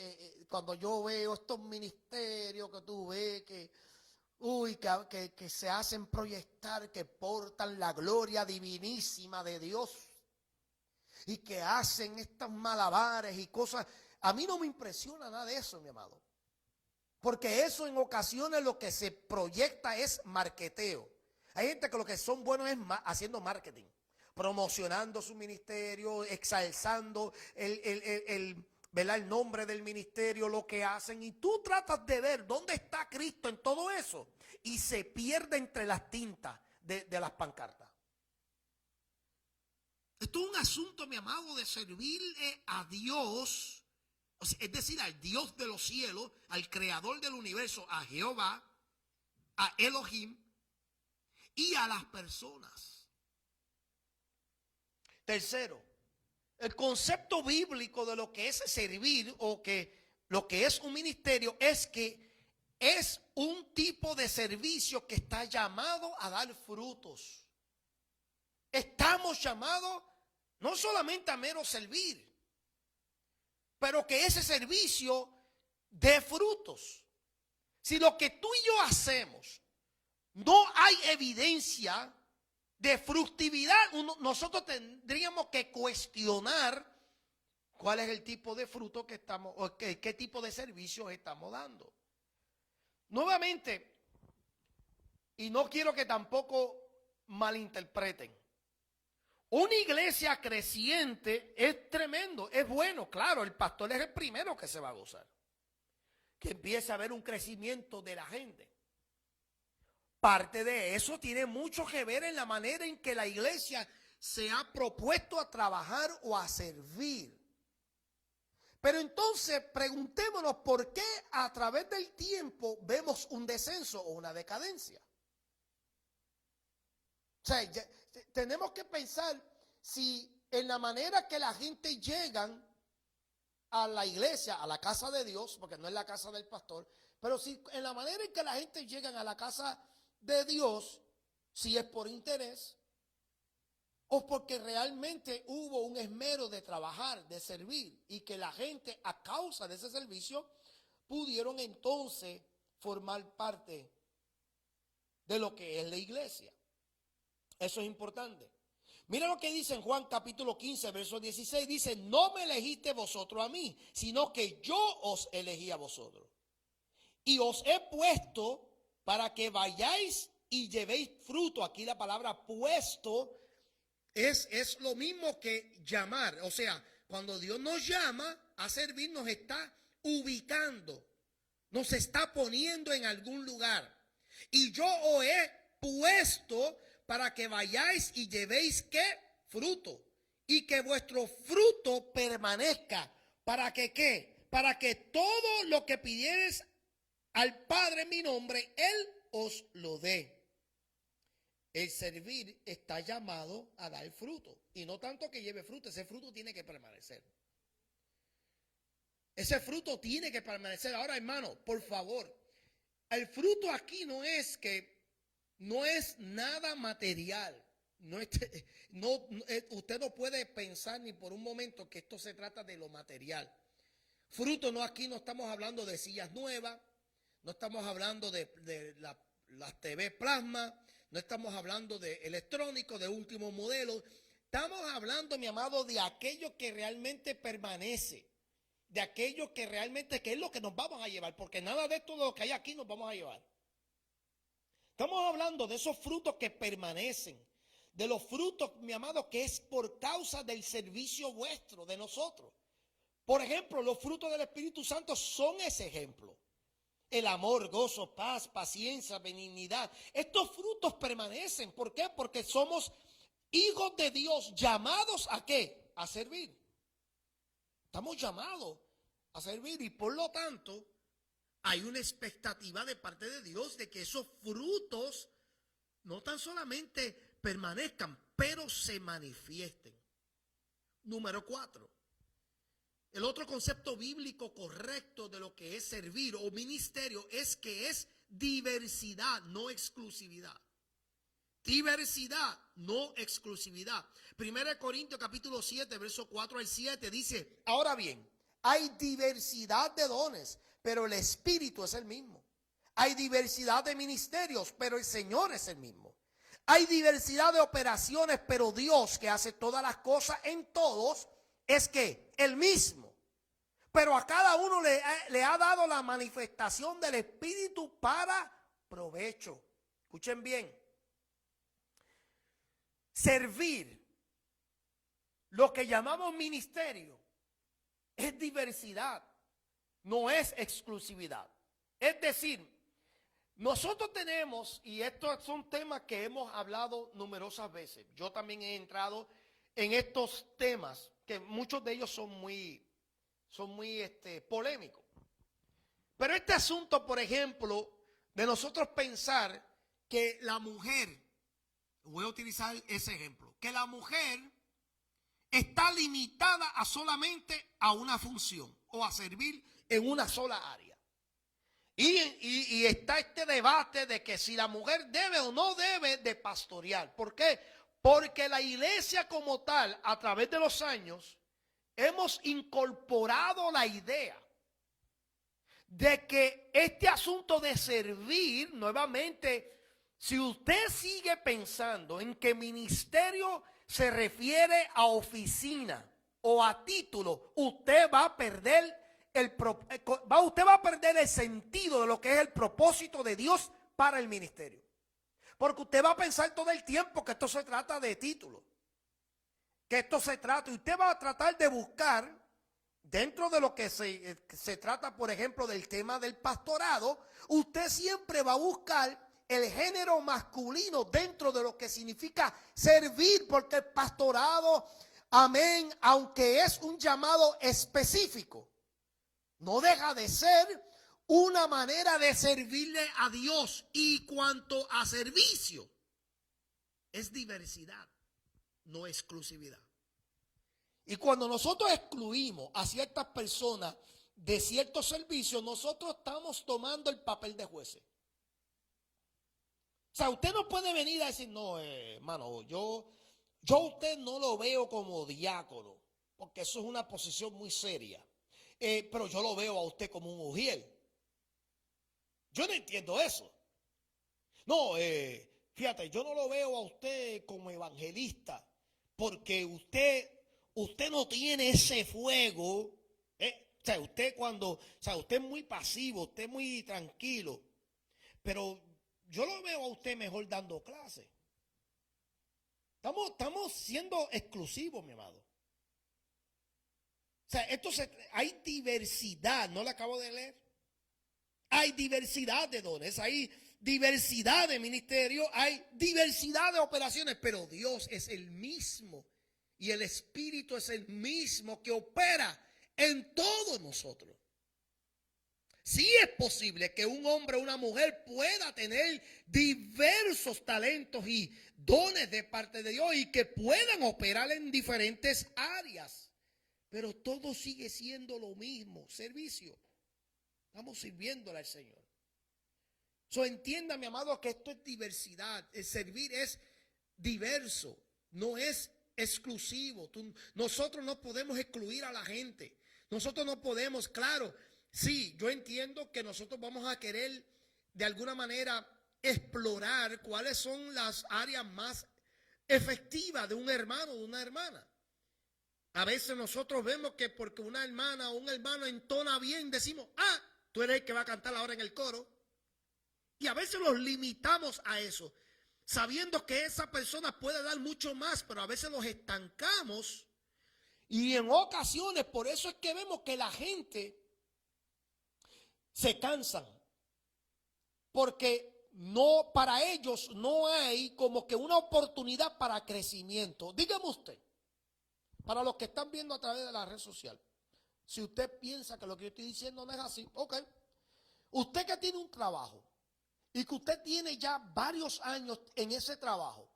Cuando yo veo estos ministerios que tú ves que se hacen proyectar, que portan la gloria divinísima de Dios y que hacen estos malabares y cosas. A mí no me impresiona nada de eso, mi amado. Porque eso en ocasiones lo que se proyecta es marketeo. Hay gente que lo que son buenos es haciendo marketing, promocionando su ministerio, exalzando el nombre del ministerio, lo que hacen, y tú tratas de ver dónde está Cristo en todo eso y se pierde entre las tintas de las pancartas. Esto es un asunto, mi amado, de servirle a Dios, o sea, es decir, al Dios de los cielos, al creador del universo, a Jehová, a Elohim y a las personas. Tercero, el concepto bíblico de lo que es servir o que lo que es un ministerio es que es un tipo de servicio que está llamado a dar frutos. Estamos llamados no solamente a mero servir, pero que ese servicio dé frutos. Si lo que tú y yo hacemos no hay evidencia de fructividad, nosotros tendríamos que cuestionar cuál es el tipo de fruto que estamos, o qué tipo de servicios estamos dando. Nuevamente, y no quiero que tampoco malinterpreten, una iglesia creciente es tremendo, es bueno, claro, el pastor es el primero que se va a gozar, que empiece a haber un crecimiento de la gente. Parte de eso tiene mucho que ver en la manera en que la iglesia se ha propuesto a trabajar o a servir. Pero entonces preguntémonos por qué a través del tiempo vemos un descenso o una decadencia. O sea, tenemos que pensar si en la manera que la gente llegan a la iglesia, a la casa de Dios, porque no es la casa del pastor, pero si en la manera en que la gente llega a la casa de Dios, si es por interés o porque realmente hubo un esmero de trabajar, de servir, y que la gente a causa de ese servicio pudieron entonces formar parte de lo que es la iglesia. Eso es importante. Mira lo que dice en Juan capítulo 15, verso 16. Dice, no me elegiste vosotros a mí, sino que yo os elegí a vosotros. Y os he puesto para que vayáis y llevéis fruto. Aquí la palabra puesto es lo mismo que llamar. O sea, cuando Dios nos llama a servir, nos está ubicando, nos está poniendo en algún lugar. Y yo os he puesto para que vayáis y llevéis ¿qué? Fruto. Y que vuestro fruto permanezca. ¿Para que qué? Para que todo lo que pidiereis al Padre en mi nombre, Él os lo dé. El servir está llamado a dar fruto. Y no tanto que lleve fruto, ese fruto tiene que permanecer. Ese fruto tiene que permanecer. Ahora, hermano, por favor, el fruto aquí no es nada material. Usted no puede pensar ni por un momento que esto se trata de lo material. Fruto, no, aquí no estamos hablando de sillas nuevas, no estamos hablando de las TV plasma, no estamos hablando de electrónico, de último modelo. Estamos hablando, mi amado, de aquello que realmente permanece, de aquello que realmente que es lo que nos vamos a llevar, porque nada de esto de lo que hay aquí nos vamos a llevar. Estamos hablando de esos frutos que permanecen, de los frutos, mi amado, que es por causa del servicio vuestro, de nosotros. Por ejemplo, los frutos del Espíritu Santo son ese ejemplo. El amor, gozo, paz, paciencia, benignidad. Estos frutos permanecen. ¿Por qué? Porque somos hijos de Dios, llamados ¿a qué? A servir. Estamos llamados a servir y por lo tanto hay una expectativa de parte de Dios de que esos frutos no tan solamente permanezcan, pero se manifiesten. Número 4. El otro concepto bíblico correcto de lo que es servir o ministerio es que es diversidad, no exclusividad. Diversidad, no exclusividad. 1 Corintios capítulo 7, verso 4 al 7 dice, ahora bien, hay diversidad de dones, pero el Espíritu es el mismo. Hay diversidad de ministerios, pero el Señor es el mismo. Hay diversidad de operaciones, pero Dios, que hace todas las cosas en todos, es que el mismo. Pero a cada uno le ha dado la manifestación del Espíritu para provecho. Escuchen bien. Servir, lo que llamamos ministerio, es diversidad, no es exclusividad. Es decir, nosotros tenemos, y estos son temas que hemos hablado numerosas veces, yo también he entrado en estos temas, que muchos de ellos son muy polémicos. Pero este asunto, por ejemplo, de nosotros pensar que la mujer, voy a utilizar ese ejemplo, que la mujer está limitada a solamente a una función o a servir en una sola área. Y está este debate de que si la mujer debe o no debe de pastorear. ¿Por qué? Porque la iglesia como tal, a través de los años, hemos incorporado la idea de que este asunto de servir, nuevamente, si usted sigue pensando en que ministerio se refiere a oficina o a título, usted va a perder el sentido de lo que es el propósito de Dios para el ministerio. Porque usted va a pensar todo el tiempo que esto se trata de título. Que esto se trata, y usted va a tratar de buscar, dentro de lo que se trata, por ejemplo, del tema del pastorado, usted siempre va a buscar el género masculino dentro de lo que significa servir, porque el pastorado, amén, aunque es un llamado específico, no deja de ser una manera de servirle a Dios. Y cuanto a servicio, es diversidad, no exclusividad. Y cuando nosotros excluimos a ciertas personas de ciertos servicios, nosotros estamos tomando el papel de jueces. O sea, usted no puede venir a decir, no, hermano, yo a usted no lo veo como diácono, porque eso es una posición muy seria. Pero yo lo veo a usted como un ujiel. Yo no entiendo eso. No, fíjate, yo no lo veo a usted como evangelista, porque usted no tiene ese fuego. O sea, usted usted es muy pasivo, usted es muy tranquilo, pero yo lo veo a usted mejor dando clases. Estamos siendo exclusivos, mi amado. O sea, hay diversidad, ¿no lo acabo de leer? Hay diversidad de dones, hay diversidad de ministerios, hay diversidad de operaciones, pero Dios es el mismo y el Espíritu es el mismo que opera en todos nosotros. Sí es posible que un hombre o una mujer pueda tener diversos talentos y dones de parte de Dios y que puedan operar en diferentes áreas, pero todo sigue siendo lo mismo, servicio. Estamos sirviéndole al Señor. Entienda, mi amado, que esto es diversidad. El servir es diverso, no es exclusivo. Nosotros no podemos excluir a la gente. Nosotros no podemos, claro, sí, yo entiendo que nosotros vamos a querer de alguna manera explorar cuáles son las áreas más efectivas de un hermano o de una hermana. A veces nosotros vemos que porque una hermana o un hermano entona bien, decimos, tú eres el que va a cantar ahora en el coro. Y a veces los limitamos a eso, sabiendo que esa persona puede dar mucho más, pero a veces los estancamos. Y en ocasiones, por eso es que vemos que la gente se cansan, porque no, para ellos no hay como que una oportunidad para crecimiento. Dígame usted, para los que están viendo a través de la red social, si usted piensa que lo que yo estoy diciendo no es así, ok. Usted que tiene un trabajo y que usted tiene ya varios años en ese trabajo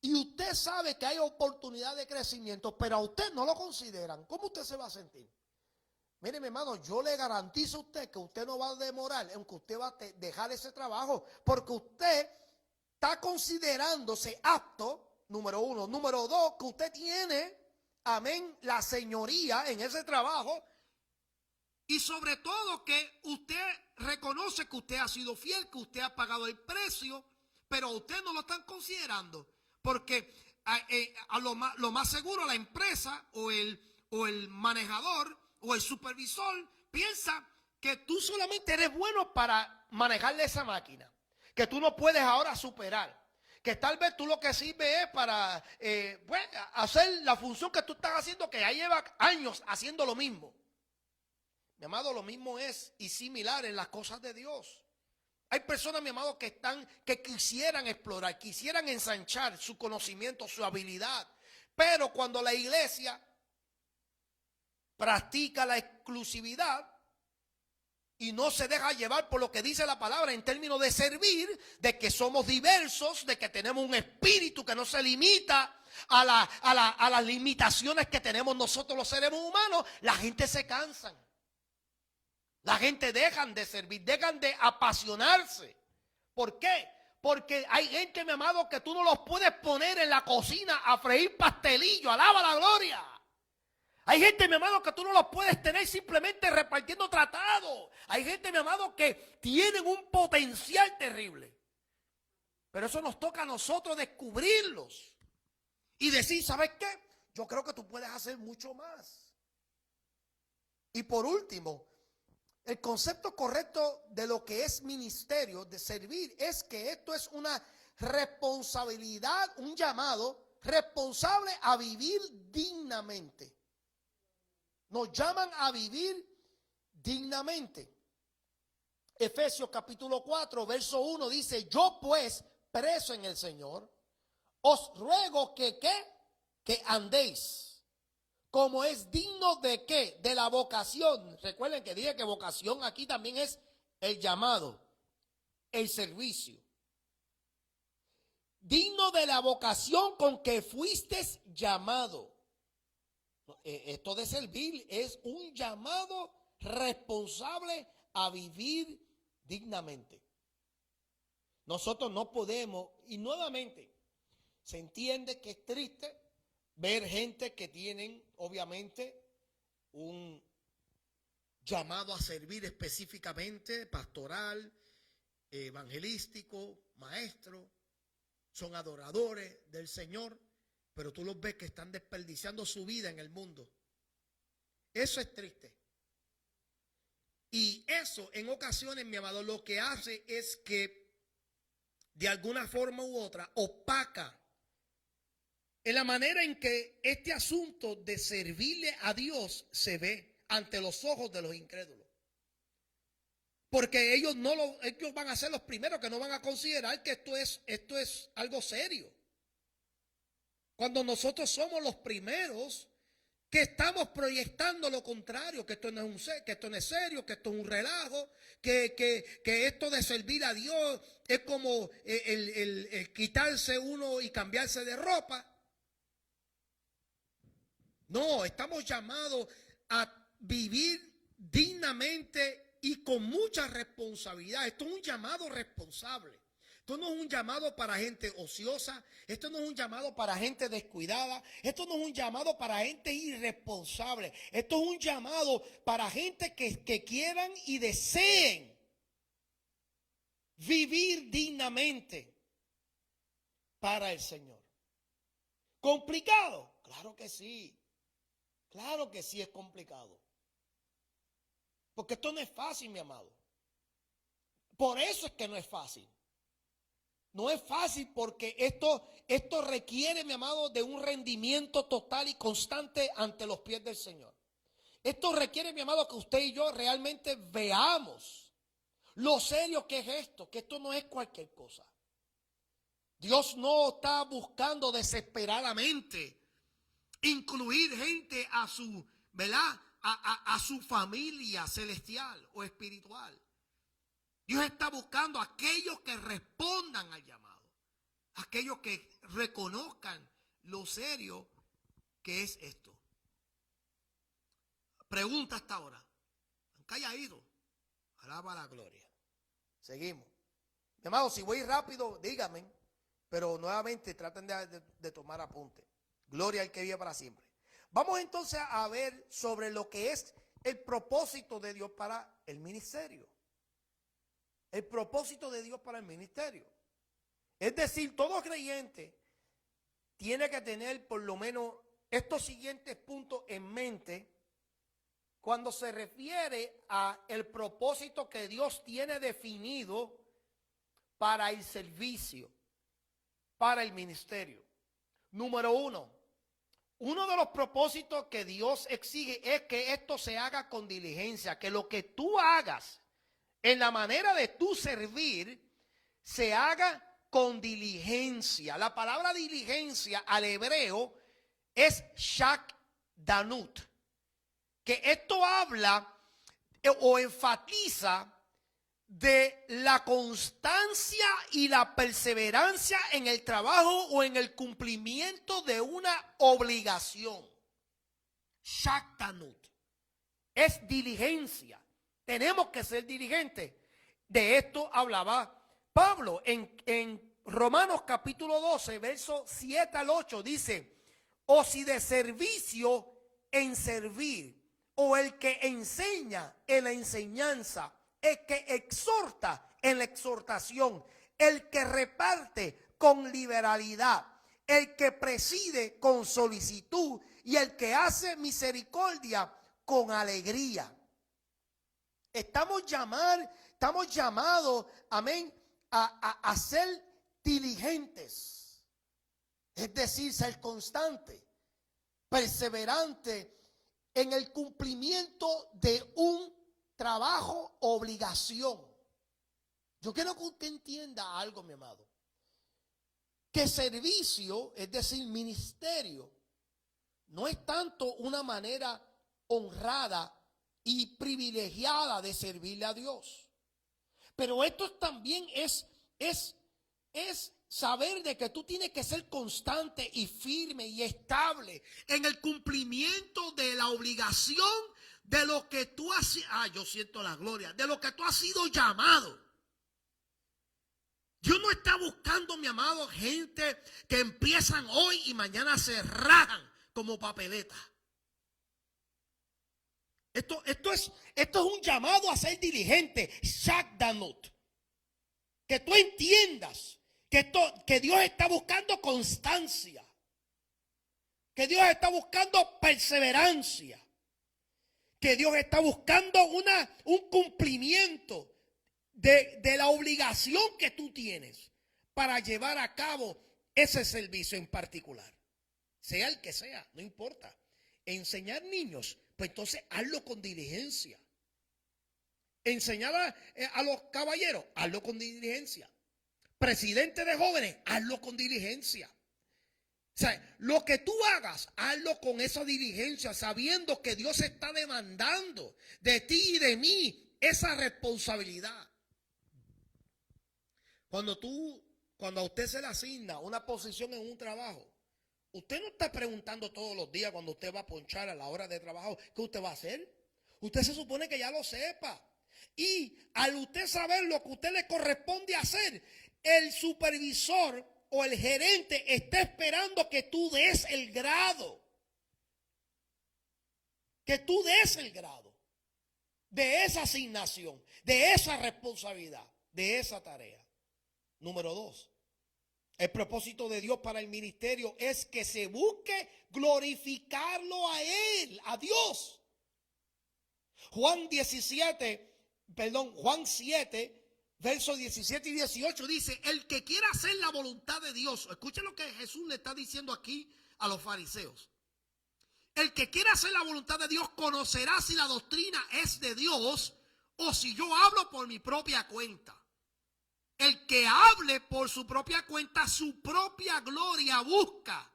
y usted sabe que hay oportunidad de crecimiento, pero a usted no lo consideran, ¿cómo usted se va a sentir? Mire, mi hermano, yo le garantizo a usted que usted no va a demorar, aunque usted va a dejar ese trabajo, porque usted está considerándose apto, número uno. Número dos, que usted tiene, amén, la señoría en ese trabajo. Y sobre todo que usted reconoce que usted ha sido fiel, que usted ha pagado el precio, pero a usted no lo están considerando. Porque lo más seguro la empresa o el manejador o el supervisor piensa que tú solamente eres bueno para manejarle esa máquina, que tú no puedes ahora superar, que tal vez tú lo que sirve es para hacer la función que tú estás haciendo, que ya lleva años haciendo lo mismo. Mi amado, lo mismo es y similar en las cosas de Dios. Hay personas, mi amado, que quisieran explorar, quisieran ensanchar su conocimiento, su habilidad, pero cuando la iglesia practica la exclusividad y no se deja llevar por lo que dice la palabra en términos de servir, de que somos diversos, de que tenemos un espíritu que no se limita a las limitaciones que tenemos nosotros los seres humanos, la gente se cansa. La gente dejan de servir, dejan de apasionarse. ¿Por qué? Porque hay gente, mi amado, que tú no los puedes poner en la cocina a freír pastelillo, alaba la gloria. Hay gente, mi amado, que tú no los puedes tener simplemente repartiendo tratados. Hay gente, mi amado, que tienen un potencial terrible. Pero eso nos toca a nosotros descubrirlos y decir, ¿sabes qué? Yo creo que tú puedes hacer mucho más. Y por último, el concepto correcto de lo que es ministerio, de servir, es que esto es una responsabilidad, un llamado responsable a vivir dignamente. Nos llaman a vivir dignamente. Efesios capítulo 4, verso 1 dice, yo pues, preso en el Señor, os ruego que andéis como es digno de ¿qué? De la vocación. Recuerden que dije que vocación aquí también es el llamado, el servicio. Digno de la vocación con que fuisteis llamado. Esto de servir es un llamado responsable a vivir dignamente. Nosotros no podemos, y nuevamente, se entiende que es triste ver gente que tienen, obviamente, un llamado a servir específicamente, pastoral, evangelístico, maestro, son adoradores del Señor, pero tú los ves que están desperdiciando su vida en el mundo. Eso es triste. Y eso, en ocasiones, mi amado, lo que hace es que, de alguna forma u otra, opaca en la manera en que este asunto de servirle a Dios se ve ante los ojos de los incrédulos. Porque ellos van a ser los primeros que no van a considerar que esto es algo serio. Cuando nosotros somos los primeros que estamos proyectando lo contrario, que esto no es serio, que esto es un relajo, que esto de servir a Dios es como el quitarse uno y cambiarse de ropa. No, estamos llamados a vivir dignamente y con mucha responsabilidad. Esto es un llamado responsable. Esto no es un llamado para gente ociosa. Esto no es un llamado para gente descuidada. Esto no es un llamado para gente irresponsable. Esto es un llamado para gente que quieran y deseen vivir dignamente para el Señor. ¿Complicado? Claro que sí. Claro que sí es complicado. Porque esto no es fácil, mi amado. Por eso es que no es fácil. No es fácil porque esto requiere, mi amado, de un rendimiento total y constante ante los pies del Señor. Esto requiere, mi amado, que usted y yo realmente veamos lo serio que es esto, que esto no es cualquier cosa. Dios no está buscando desesperadamente incluir gente a su, ¿verdad? A su familia celestial o espiritual. Dios está buscando a aquellos que respondan al llamado, aquellos que reconozcan lo serio que es esto. Pregunta hasta ahora. ¿Han callado? Alaba la gloria. Seguimos. Mi amado, si voy rápido, díganme, pero nuevamente traten de tomar apunte. Gloria al que vive para siempre. Vamos entonces a ver sobre lo que es el propósito de Dios para el ministerio. El propósito de Dios para el ministerio. Es decir, todo creyente tiene que tener por lo menos estos siguientes puntos en mente cuando se refiere a el propósito que Dios tiene definido para el servicio, para el ministerio. Número uno de los propósitos que Dios exige es que esto se haga con diligencia, que lo que tú hagas en la manera de tú servir se haga con diligencia. La palabra diligencia al hebreo es shakdanut, que esto habla o enfatiza de la constancia y la perseverancia en el trabajo o en el cumplimiento de una obligación. Shakdanut es diligencia. Tenemos que ser diligentes. De esto hablaba Pablo en Romanos capítulo 12, versos 7 al 8. Dice, o si de servicio en servir, o el que enseña en la enseñanza, el que exhorta en la exhortación, el que reparte con liberalidad, el que preside con solicitud y el que hace misericordia con alegría. Estamos llamados, amén, a ser diligentes. Es decir, ser constante, perseverante en el cumplimiento de un trabajo, obligación. Yo quiero que usted entienda algo, mi amado. Que servicio, es decir, ministerio, no es tanto una manera honrada y privilegiada de servirle a Dios. Pero esto también es saber de que tú tienes que ser constante y firme y estable en el cumplimiento de la obligación de lo que tú has, yo siento la gloria, de lo que tú has sido llamado. Dios no está buscando, mi amado, gente que empiezan hoy y mañana se rajan como papeleta. Esto es un llamado a ser diligente, shakdanut. Que tú entiendas que Dios está buscando constancia, que Dios está buscando perseverancia, que Dios está buscando un cumplimiento de la obligación que tú tienes para llevar a cabo ese servicio en particular. Sea el que sea, no importa. Enseñar niños, pues entonces hazlo con diligencia. Enseñar a los caballeros, hazlo con diligencia. Presidente de jóvenes, hazlo con diligencia. O sea, lo que tú hagas, hazlo con esa diligencia, sabiendo que Dios está demandando de ti y de mí esa responsabilidad. Cuando a usted se le asigna una posición en un trabajo, usted no está preguntando todos los días cuando usted va a ponchar a la hora de trabajo, ¿qué usted va a hacer? Usted se supone que ya lo sepa. Y al usted saber lo que usted le corresponde hacer, el supervisor o el gerente está esperando que tú des el grado. Que tú des el grado de esa asignación, de esa responsabilidad, de esa tarea. Número 2. El propósito de Dios para el ministerio es que se busque glorificarlo a Él, a Dios. Juan 7, versos 17 y 18 dice, el que quiera hacer la voluntad de Dios, escuchen lo que Jesús le está diciendo aquí a los fariseos. El que quiera hacer la voluntad de Dios conocerá si la doctrina es de Dios o si yo hablo por mi propia cuenta. El que hable por su propia cuenta, su propia gloria busca.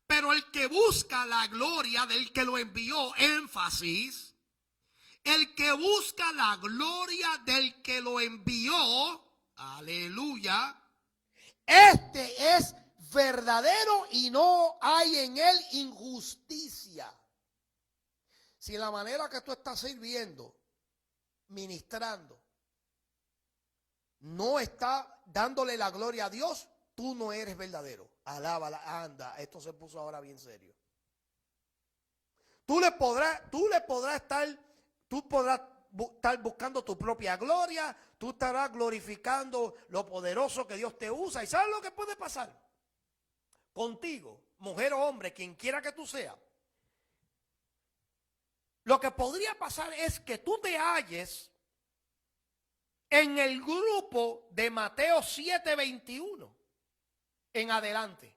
Pero el que busca la gloria del que lo envió, énfasis, el que busca la gloria del que lo envió, aleluya, este es verdadero y no hay en él injusticia. Si la manera que tú estás sirviendo, ministrando, no está dándole la gloria a Dios, tú no eres verdadero. Alábala, anda, esto se puso ahora bien serio. Tú podrás estar buscando tu propia gloria, tú estarás glorificando lo poderoso que Dios te usa. ¿Y sabes lo que puede pasar? Contigo, mujer o hombre, quien quiera que tú seas. Lo que podría pasar es que tú te halles en el grupo de Mateo 7:21 en adelante.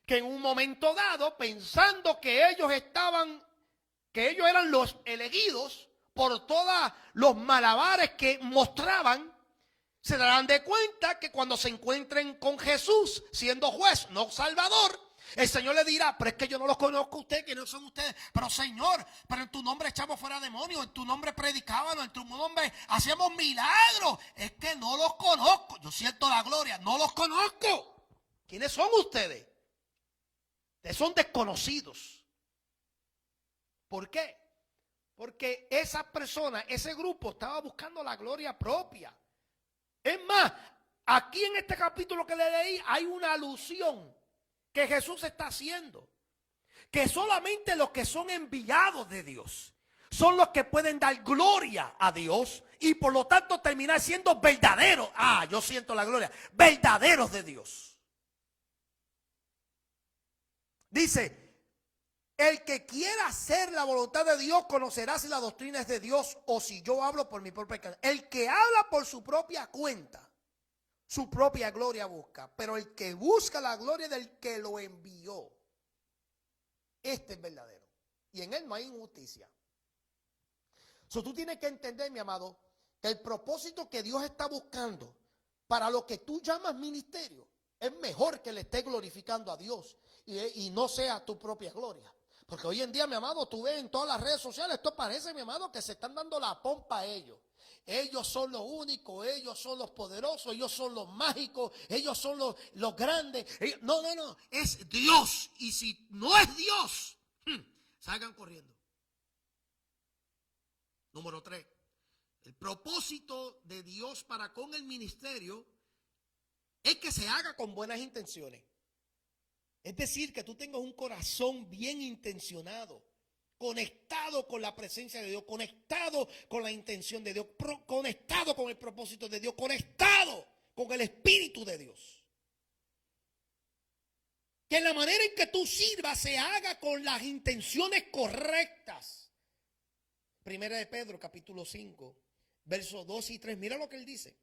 Que en un momento dado, pensando que ellos eran los elegidos por todos los malabares que mostraban, se darán de cuenta que cuando se encuentren con Jesús siendo juez, no salvador, el Señor le dirá, pero es que yo no los conozco a ustedes, que no son ustedes. Pero Señor, pero en tu nombre echamos fuera demonios, en tu nombre predicábamos, en tu nombre hacíamos milagros. Es que no los conozco. Yo siento la gloria, no los conozco. ¿Quiénes son ustedes? Ustedes son desconocidos. ¿Por qué? Porque esa persona, ese grupo estaba buscando la gloria propia. Es más, aquí en este capítulo que le leí hay una alusión que Jesús está haciendo, que solamente los que son enviados de Dios son los que pueden dar gloria a Dios y por lo tanto terminar siendo verdaderos. Yo siento la gloria, verdaderos de Dios. Dice, el que quiera hacer la voluntad de Dios conocerá si la doctrina es de Dios o si yo hablo por mi propia cuenta. El que habla por su propia cuenta, su propia gloria busca, pero el que busca la gloria del que lo envió, este es verdadero. Y en él no hay injusticia. Tú tienes que entender, mi amado, que el propósito que Dios está buscando para lo que tú llamas ministerio es mejor que le estés glorificando a Dios y no sea tu propia gloria. Porque hoy en día, mi amado, tú ves en todas las redes sociales, esto parece, mi amado, que se están dando la pompa a ellos. Ellos son los únicos, ellos son los poderosos, ellos son los mágicos, ellos son los grandes. No, es Dios. Y si no es Dios, salgan corriendo. Número 3. El propósito de Dios para con el ministerio es que se haga con buenas intenciones. Es decir, que tú tengas un corazón bien intencionado, conectado con la presencia de Dios, conectado con la intención de Dios, conectado con el propósito de Dios, conectado con el Espíritu de Dios. Que la manera en que tú sirvas se haga con las intenciones correctas. Primera de Pedro, capítulo 5, versos 2 y 3. Mira lo que él dice.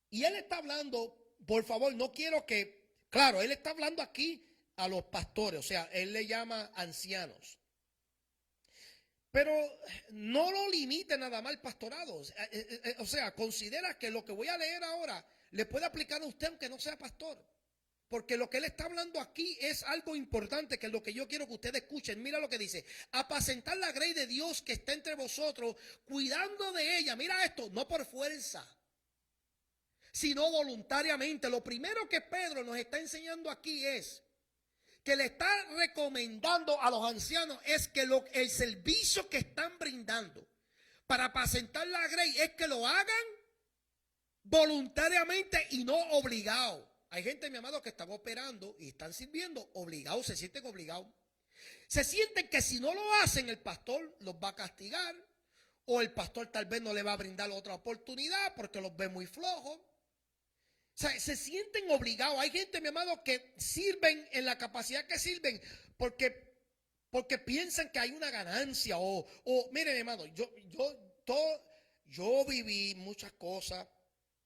Y él está hablando, por favor, no quiero que... Claro, él está hablando aquí a los pastores, o sea, él le llama ancianos. Pero no lo limite nada más al pastorado. O sea, considera que lo que voy a leer ahora le puede aplicar a usted aunque no sea pastor. Porque lo que él está hablando aquí es algo importante, que es lo que yo quiero que ustedes escuchen. Mira lo que dice: apacentar la grey de Dios que está entre vosotros, cuidando de ella. Mira esto, no por fuerza, sino voluntariamente. Lo primero que Pedro nos está enseñando aquí es que le está recomendando a los ancianos es que el servicio que están brindando para apacentar la grey es que lo hagan voluntariamente y no obligado. Hay gente, mi amado, que están operando y están sirviendo obligados, se sienten obligados. Se sienten que si no lo hacen, el pastor los va a castigar, o el pastor tal vez no le va a brindar otra oportunidad porque los ve muy flojos. O sea, se sienten obligados. Hay gente, mi amado, que sirven en la capacidad que sirven porque piensan que hay una ganancia. Mire, mi hermano, yo viví muchas cosas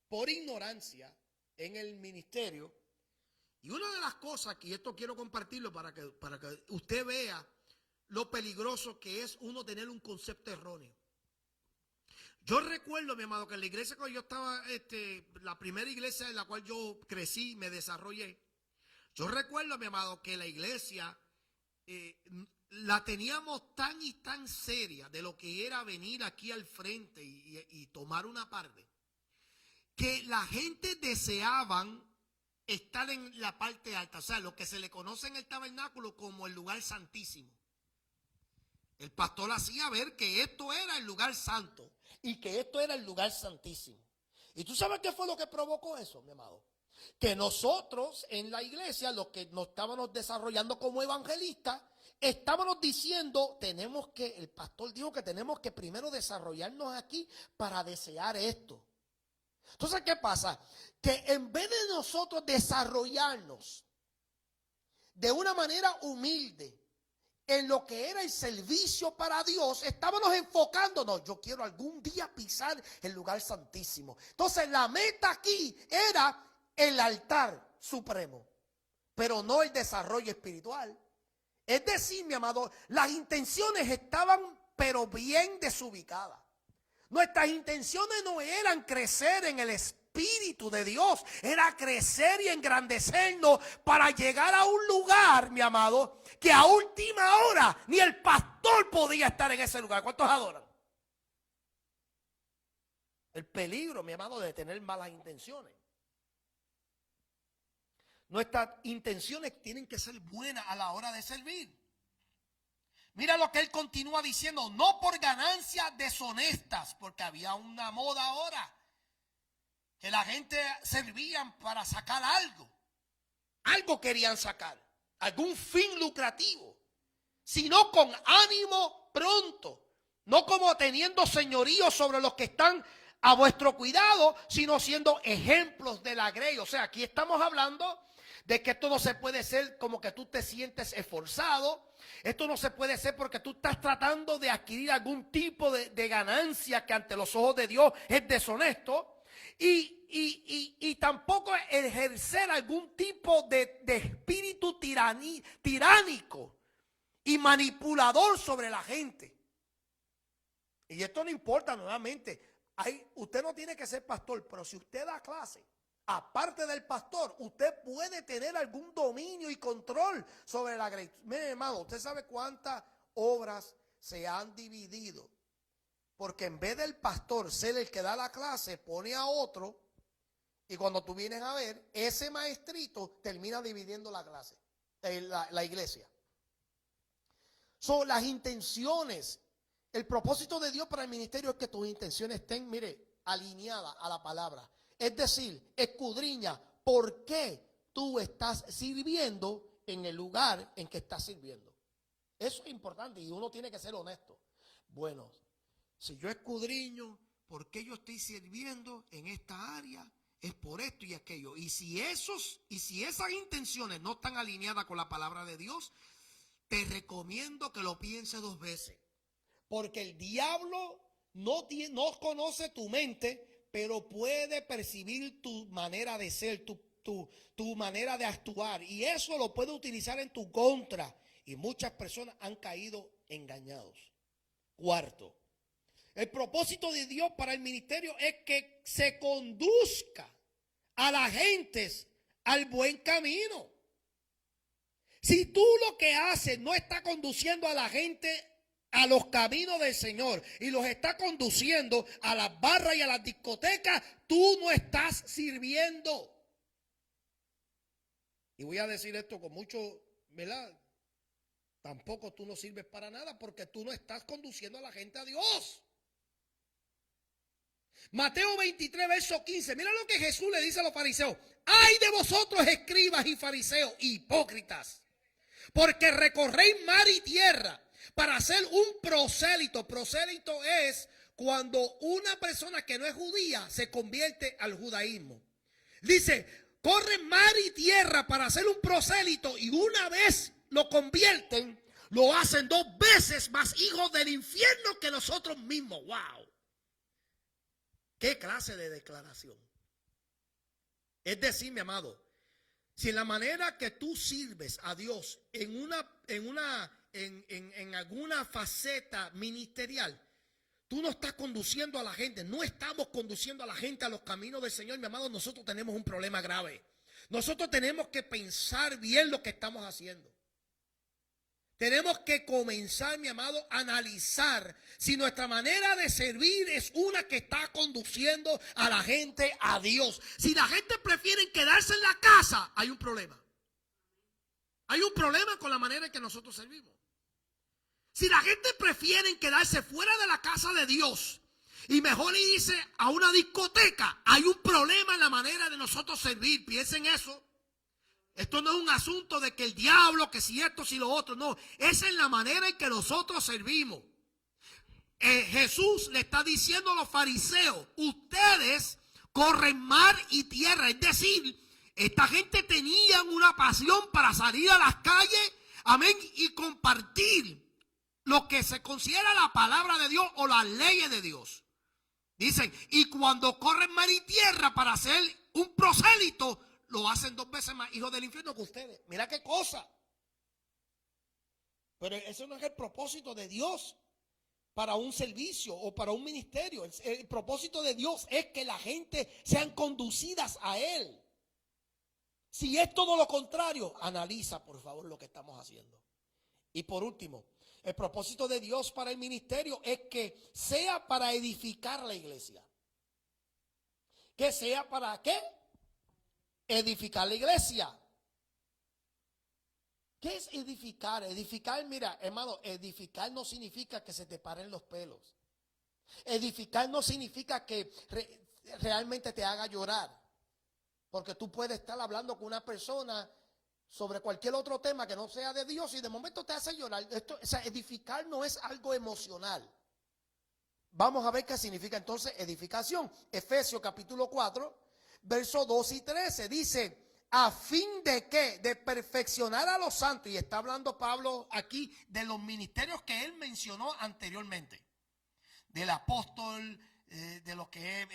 por ignorancia en el ministerio. Y una de las cosas que esto quiero compartirlo para que usted vea lo peligroso que es uno tener un concepto erróneo. Yo recuerdo, mi amado, que en la iglesia cuando yo estaba, la primera iglesia en la cual yo crecí, me desarrollé, yo recuerdo, mi amado, que la iglesia la teníamos tan y tan seria de lo que era venir aquí al frente y tomar una parte, que la gente deseaban estar en la parte alta, o sea, lo que se le conoce en el tabernáculo como el lugar santísimo. El pastor hacía ver que esto era el lugar santo y que esto era el lugar santísimo. ¿Y tú sabes qué fue lo que provocó eso, mi amado? Que nosotros en la iglesia, los que nos estábamos desarrollando como evangelistas, estábamos diciendo, el pastor dijo que tenemos que primero desarrollarnos aquí para desear esto. Entonces, ¿qué pasa? Que en vez de nosotros desarrollarnos de una manera humilde en lo que era el servicio para Dios, estábamos enfocándonos, yo quiero algún día pisar el lugar santísimo. Entonces, la meta aquí era el altar supremo, pero no el desarrollo espiritual. Es decir, mi amado, las intenciones estaban pero bien desubicadas. Nuestras intenciones no eran crecer en el Espíritu de Dios, era crecer y engrandecernos para llegar a un lugar, mi amado, que a última hora ni el pastor podía estar en ese lugar. ¿Cuántos adoran? El peligro, mi amado, de tener malas intenciones. Nuestras intenciones tienen que ser buenas a la hora de servir. Mira lo que él continúa diciendo, no por ganancias deshonestas, porque había una moda ahora, que la gente servían para sacar algo querían sacar, algún fin lucrativo, sino con ánimo pronto, no como teniendo señorío sobre los que están a vuestro cuidado, sino siendo ejemplos de la grey. O sea, aquí estamos hablando de que esto no se puede ser como que tú te sientes esforzado. Esto no se puede hacer porque tú estás tratando de adquirir algún tipo de ganancia que ante los ojos de Dios es deshonesto. Y tampoco ejercer algún tipo de espíritu tiránico y manipulador sobre la gente. Y esto no importa nuevamente. Usted no tiene que ser pastor, pero si usted da clase, aparte del pastor, usted puede tener algún dominio y control sobre la iglesia. Mire, hermano, usted sabe cuántas obras se han dividido. Porque en vez del pastor ser el que da la clase, pone a otro. Y cuando tú vienes a ver, ese maestrito termina dividiendo la clase, la iglesia. Son las intenciones. El propósito de Dios para el ministerio es que tus intenciones estén, mire, alineadas a la palabra. Es decir, escudriña por qué tú estás sirviendo en el lugar en que estás sirviendo. Eso es importante y uno tiene que ser honesto. Bueno, si yo escudriño por qué yo estoy sirviendo en esta área, es por esto y aquello. Y si esas intenciones no están alineadas con la palabra de Dios, te recomiendo que lo pienses 2 veces. Porque el diablo no conoce tu mente, pero puede percibir tu manera de ser, tu manera de actuar. Y eso lo puede utilizar en tu contra. Y muchas personas han caído engañados. 4. El propósito de Dios para el ministerio es que se conduzca a las gentes al buen camino. Si tú lo que haces no está conduciendo a la gente a los caminos del Señor y los está conduciendo a las barras y a las discotecas, tú no estás sirviendo. Y voy a decir esto con mucho, ¿verdad? Tampoco tú no sirves para nada porque tú no estás conduciendo a la gente a Dios. Mateo 23, verso 15. Mira lo que Jesús le dice a los fariseos. ¡Ay de vosotros, escribas y fariseos, hipócritas! Porque recorréis mar y tierra para hacer un prosélito. Prosélito es cuando una persona que no es judía se convierte al judaísmo. Dice, corren mar y tierra para hacer un prosélito, y una vez lo convierten, lo hacen 2 veces más hijos del infierno que nosotros mismos. ¡Wow! ¿Qué clase de declaración? Es decir, mi amado, si en la manera que tú sirves a Dios en alguna faceta ministerial, tú no estás conduciendo a la gente, no estamos conduciendo a la gente a los caminos del Señor, mi amado, nosotros tenemos un problema grave. Nosotros tenemos que pensar bien lo que estamos haciendo. Tenemos que comenzar, mi amado, a analizar si nuestra manera de servir es una que está conduciendo a la gente a Dios. Si la gente prefiere quedarse en la casa, hay un problema. Hay un problema con la manera en que nosotros servimos. Si la gente prefiere quedarse fuera de la casa de Dios y mejor irse a una discoteca, hay un problema en la manera de nosotros servir. Piensen eso. Esto no es un asunto de que el diablo, que si esto, si lo otro, no. Esa es la manera en que nosotros servimos. Jesús le está diciendo a los fariseos, ustedes corren mar y tierra. Es decir, esta gente tenía una pasión para salir a las calles, amén, y compartir lo que se considera la palabra de Dios o las leyes de Dios. Dicen, y cuando corren mar y tierra para hacer un prosélito, lo hacen 2 veces más hijos del infierno que ustedes. Mira qué cosa. Pero eso no es el propósito de Dios para un servicio o para un ministerio. El propósito de Dios es que la gente sean conducidas a Él. Si es todo lo contrario, analiza por favor lo que estamos haciendo. Y por último, el propósito de Dios para el ministerio es que sea para edificar la iglesia. Que sea para ¿qué? Edificar la iglesia. ¿Qué es edificar? Edificar, mira, hermano, edificar no significa que se te paren los pelos. Edificar no significa que realmente te haga llorar. Porque tú puedes estar hablando con una persona sobre cualquier otro tema que no sea de Dios y de momento te hace llorar. O sea, edificar no es algo emocional. Vamos a ver qué significa entonces edificación. Efesios capítulo 4. Versos 2 y 13 dice, ¿a fin de qué? De perfeccionar a los santos. Y está hablando Pablo aquí de los ministerios que él mencionó anteriormente. Del apóstol, de lo que es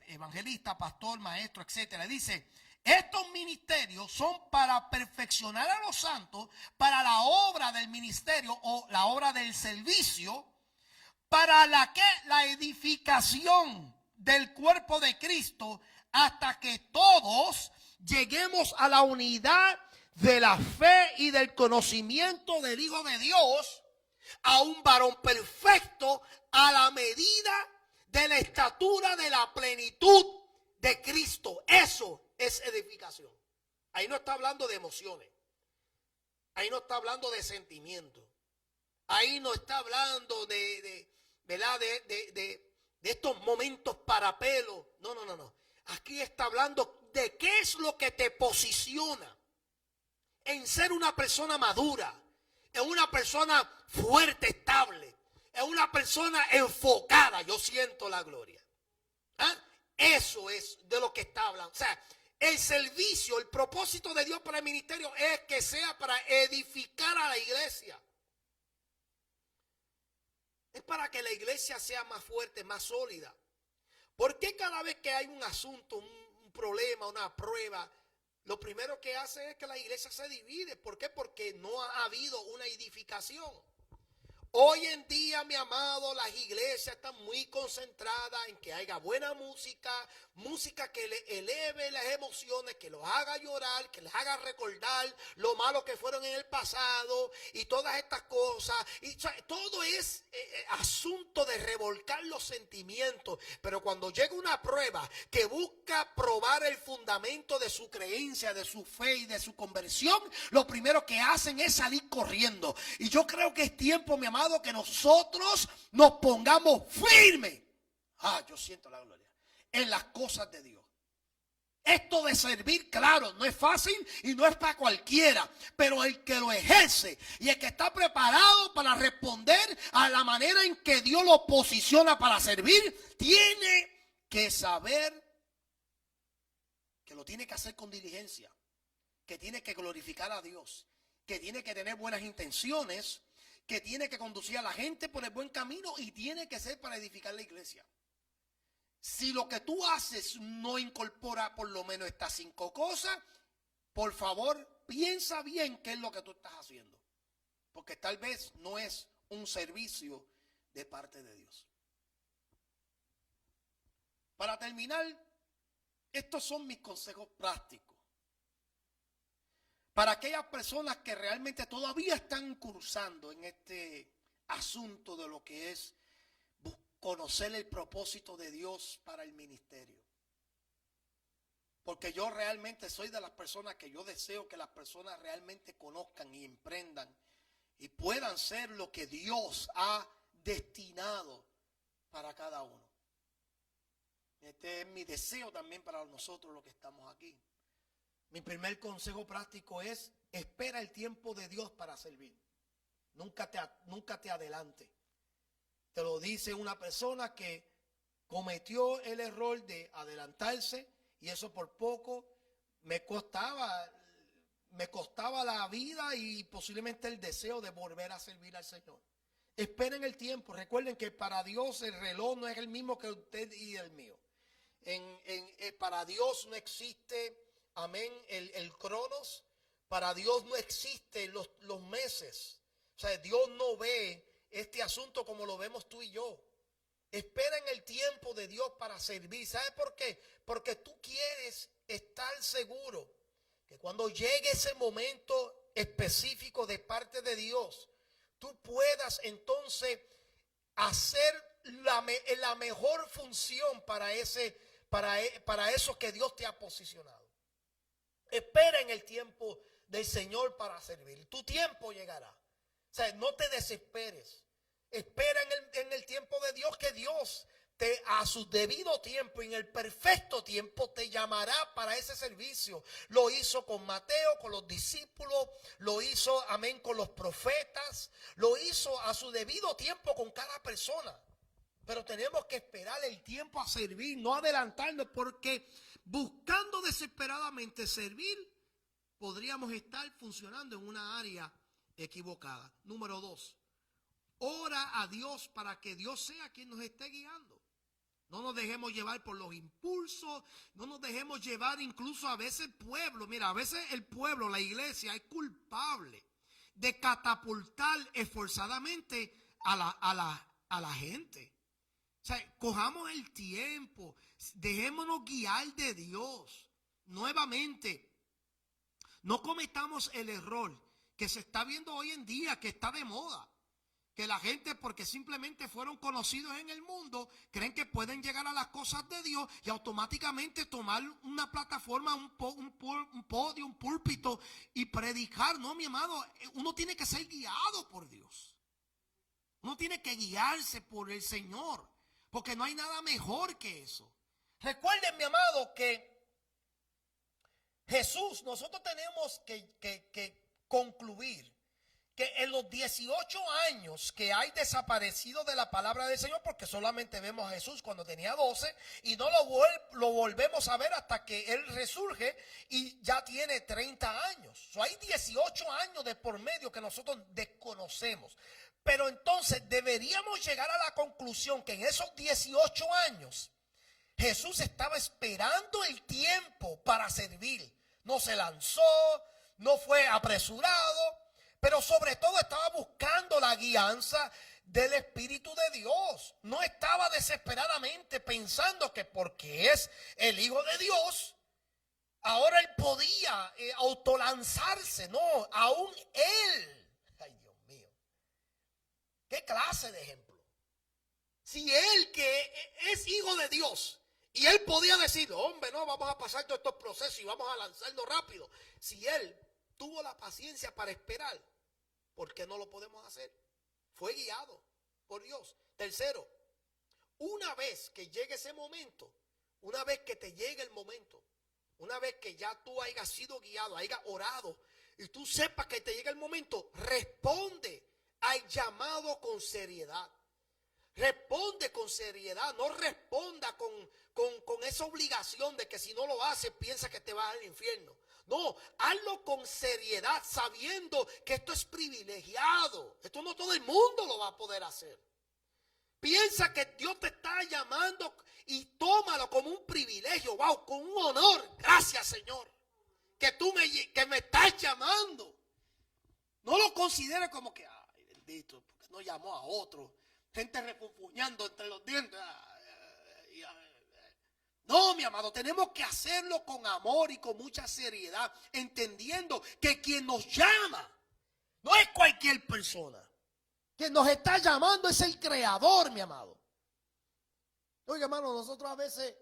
evangelista, pastor, maestro, etcétera. Dice, estos ministerios son para perfeccionar a los santos, para la obra del ministerio o la obra del servicio, para la edificación del cuerpo de Cristo, hasta que todos lleguemos a la unidad de la fe y del conocimiento del Hijo de Dios, a un varón perfecto, a la medida de la estatura de la plenitud de Cristo. Eso es edificación. Ahí no está hablando de emociones. Ahí no está hablando de sentimientos. Ahí no está hablando de estos momentos para pelo. No. Aquí está hablando de qué es lo que te posiciona en ser una persona madura, en una persona fuerte, estable, en una persona enfocada. Yo siento la gloria. ¿Ah? Eso es de lo que está hablando. O sea, el servicio, el propósito de Dios para el ministerio es que sea para edificar a la iglesia. Es para que la iglesia sea más fuerte, más sólida. ¿Por qué cada vez que hay un asunto, un problema, una prueba, lo primero que hace es que la iglesia se divide? ¿Por qué? Porque no ha habido una edificación. Hoy en día, mi amado, las iglesias están muy concentradas en que haya buena música, música que le eleve las emociones, que los haga llorar, que les haga recordar lo malo que fueron en el pasado y todas estas cosas. Y todo es asunto de revolcar los sentimientos. Pero cuando llega una prueba que busca probar el fundamento de su creencia, de su fe y de su conversión, lo primero que hacen es salir corriendo. Y yo creo que es tiempo, mi amado, que nosotros nos pongamos firmes. Yo siento la gloria. en las cosas de Dios. Esto de servir, claro, no es fácil y no es para cualquiera, pero el que lo ejerce y el que está preparado para responder a la manera en que Dios lo posiciona para servir, tiene que saber que lo tiene que hacer con diligencia, que tiene que glorificar a Dios, que tiene que tener buenas intenciones, que tiene que conducir a la gente por el buen camino y tiene que ser para edificar la iglesia. Si lo que tú haces no incorpora por lo menos estas 5 cosas, por favor, piensa bien qué es lo que tú estás haciendo. Porque tal vez no es un servicio de parte de Dios. Para terminar, estos son mis consejos prácticos. Para aquellas personas que realmente todavía están cursando en este asunto de lo que es conocer el propósito de Dios para el ministerio. Porque yo realmente soy de las personas que yo deseo que las personas realmente conozcan y emprendan y puedan ser lo que Dios ha destinado para cada uno. Este es mi deseo también para nosotros los que estamos aquí. Mi primer consejo práctico es: espera el tiempo de Dios para servir. Nunca te adelante. Te lo dice una persona que cometió el error de adelantarse, y eso por poco me costaba la vida y posiblemente el deseo de volver a servir al Señor. Esperen el tiempo. Recuerden que para Dios el reloj no es el mismo que usted y el mío. Para Dios no existe, amén, el cronos. Para Dios no existen los meses. O sea, Dios no ve este asunto como lo vemos tú y yo. Esperen el tiempo de Dios para servir. ¿Sabe por qué? Porque tú quieres estar seguro que cuando llegue ese momento específico de parte de Dios, tú puedas entonces hacer la mejor función para eso que Dios te ha posicionado. Espera en el tiempo del Señor para servir. Tu tiempo llegará. O sea, no te desesperes. Espera en el tiempo de Dios, que Dios a su debido tiempo, en el perfecto tiempo, te llamará para ese servicio. Lo hizo con Mateo, con los discípulos, lo hizo, amén, con los profetas, lo hizo a su debido tiempo con cada persona. Pero tenemos que esperar el tiempo a servir, no adelantarnos, porque buscando desesperadamente servir, podríamos estar funcionando en una área equivocada. Número 2. Ora a Dios para que Dios sea quien nos esté guiando. No nos dejemos llevar por los impulsos, no nos dejemos llevar incluso a veces el pueblo. Mira, a veces el pueblo, la iglesia, es culpable de catapultar esforzadamente a la gente. O sea, cojamos el tiempo, dejémonos guiar de Dios. Nuevamente, no cometamos el error que se está viendo hoy en día, que está de moda. Que la gente, porque simplemente fueron conocidos en el mundo, creen que pueden llegar a las cosas de Dios y automáticamente tomar una plataforma, un podio, un púlpito y predicar. No, mi amado, uno tiene que ser guiado por Dios. Uno tiene que guiarse por el Señor, porque no hay nada mejor que eso. Recuerden, mi amado, que Jesús, nosotros tenemos que concluir que en los 18 años que hay desaparecido de la palabra del Señor, porque solamente vemos a Jesús cuando tenía 12 y no lo volvemos a ver hasta que Él resurge y ya tiene 30 años. Hay 18 años de por medio que nosotros desconocemos. Pero entonces deberíamos llegar a la conclusión que en esos 18 años Jesús estaba esperando el tiempo para servir. No se lanzó, no fue apresurado, pero sobre todo estaba buscando la guianza del Espíritu de Dios. No estaba desesperadamente pensando que porque es el Hijo de Dios, ahora él podía autolanzarse. No, aún él. Ay, Dios mío. ¿Qué clase de ejemplo? Si él, que es hijo de Dios, y él podía decir, hombre, no, vamos a pasar todos estos procesos y vamos a lanzarnos rápido. Si él tuvo la paciencia para esperar, ¿por qué no lo podemos hacer? Fue guiado por Dios. Tercero, una vez que llegue ese momento, una vez que te llegue el momento, una vez que ya tú hayas sido guiado, hayas orado, y tú sepas que te llega el momento, responde al llamado con seriedad. Responde con seriedad, no responda con esa obligación de que si no lo haces piensa que te vas al infierno. No, hazlo con seriedad, sabiendo que esto es privilegiado. Esto no todo el mundo lo va a poder hacer. Piensa que Dios te está llamando y tómalo como un privilegio, wow, con un honor. Gracias, Señor, que me estás llamando. No lo consideres como que, ay, bendito, porque no llamó a otro. Gente refunfuñando entre los dientes. No, mi amado, tenemos que hacerlo con amor y con mucha seriedad, entendiendo que quien nos llama no es cualquier persona. Quien nos está llamando es el Creador, mi amado. Oiga, hermano, nosotros a veces,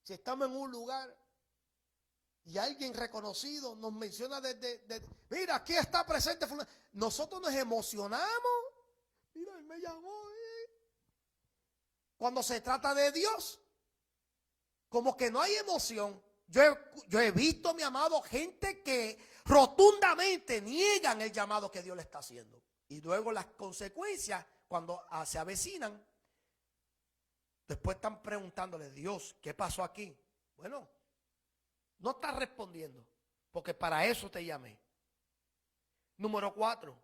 si estamos en un lugar y alguien reconocido nos menciona mira, aquí está presente fulano, nosotros nos emocionamos. Mira, él me llamó. Cuando se trata de Dios, como que no hay emoción. Yo he visto, mi amado, gente que rotundamente niegan el llamado que Dios le está haciendo. Y luego las consecuencias, cuando se avecinan, después están preguntándole, Dios, ¿qué pasó aquí? Bueno, no estás respondiendo, porque para eso te llamé. Número 4.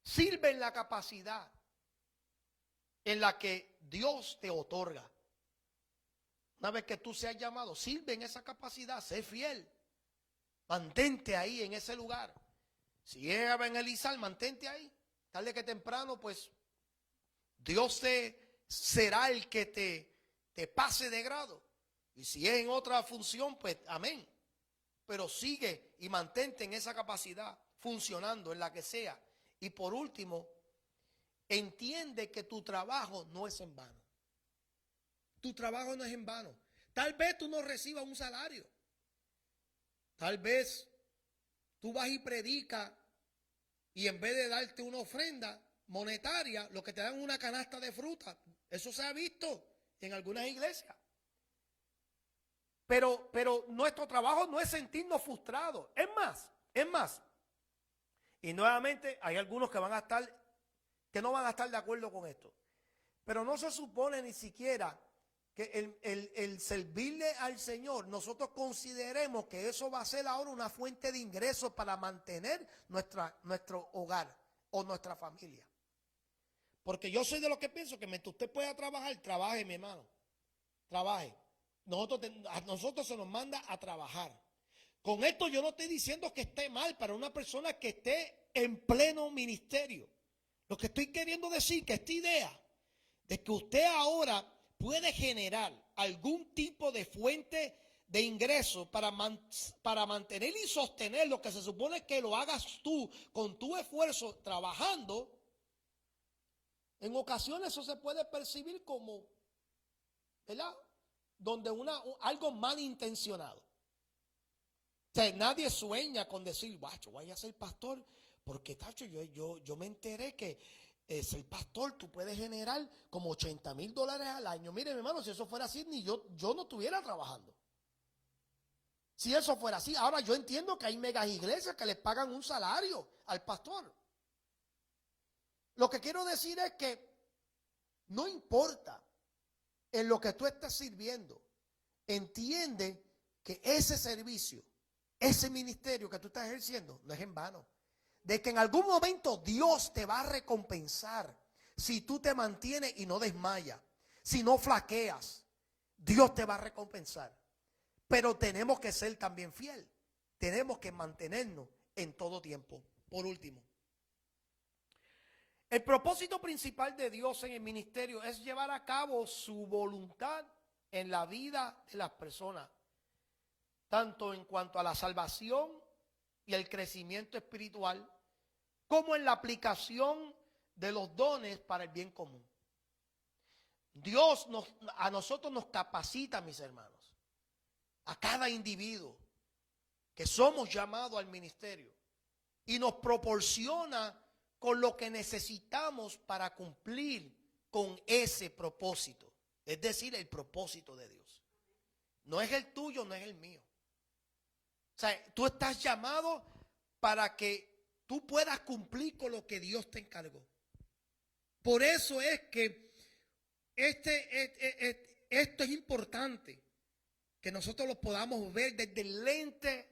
Sirve en la capacidad en la que Dios te otorga. Una vez que tú seas llamado, sirve en esa capacidad, sé fiel. Mantente ahí en ese lugar. Si es a evangelizar, mantente ahí. Tarde que temprano, pues, Dios será el que te pase de grado. Y si es en otra función, pues, amén. Pero sigue y mantente en esa capacidad, funcionando en la que sea. Y por último, entiende que tu trabajo no es en vano. Tu trabajo no es en vano. Tal vez tú no recibas un salario. Tal vez tú vas y predicas y en vez de darte una ofrenda monetaria, lo que te dan es una canasta de fruta. Eso se ha visto en algunas iglesias. Pero nuestro trabajo no es sentirnos frustrados. Es más. Y nuevamente hay algunos que no van a estar de acuerdo con esto. Pero no se supone ni siquiera que el servirle al Señor, nosotros consideremos que eso va a ser ahora una fuente de ingresos para mantener nuestro hogar o nuestra familia. Porque yo soy de los que pienso que mientras usted pueda trabajar, trabaje, mi hermano. Trabaje. A nosotros se nos manda a trabajar. Con esto yo no estoy diciendo que esté mal para una persona que esté en pleno ministerio. Lo que estoy queriendo decir que esta idea de que usted ahora puede generar algún tipo de fuente de ingreso para mantener y sostener lo que se supone que lo hagas tú con tu esfuerzo trabajando, en ocasiones eso se puede percibir como, ¿verdad? Donde algo malintencionado. O sea, nadie sueña con decir, yo voy a ser pastor, porque tacho, yo me enteré que ser pastor tú puedes generar como $80,000 al año. Mire, mi hermano, si eso fuera así, ni yo no estuviera trabajando. Si eso fuera así, ahora yo entiendo que hay megas iglesias que les pagan un salario al pastor. Lo que quiero decir es que no importa en lo que tú estés sirviendo, entiende que ese servicio, ese ministerio que tú estás ejerciendo no es en vano. De que en algún momento Dios te va a recompensar si tú te mantienes y no desmayas, si no flaqueas. Dios te va a recompensar. Pero tenemos que ser también fiel. Tenemos que mantenernos en todo tiempo. Por último, el propósito principal de Dios en el ministerio es llevar a cabo su voluntad en la vida de las personas, tanto en cuanto a la salvación y el crecimiento espiritual, como en la aplicación de los dones para el bien común. Dios a nosotros nos capacita, mis hermanos, a cada individuo que somos llamados al ministerio, y nos proporciona con lo que necesitamos para cumplir con ese propósito. Es decir, el propósito de Dios. No es el tuyo, no es el mío. O sea, tú estás llamado para que tú puedas cumplir con lo que Dios te encargó. Por eso es que esto es importante, que nosotros lo podamos ver desde el lente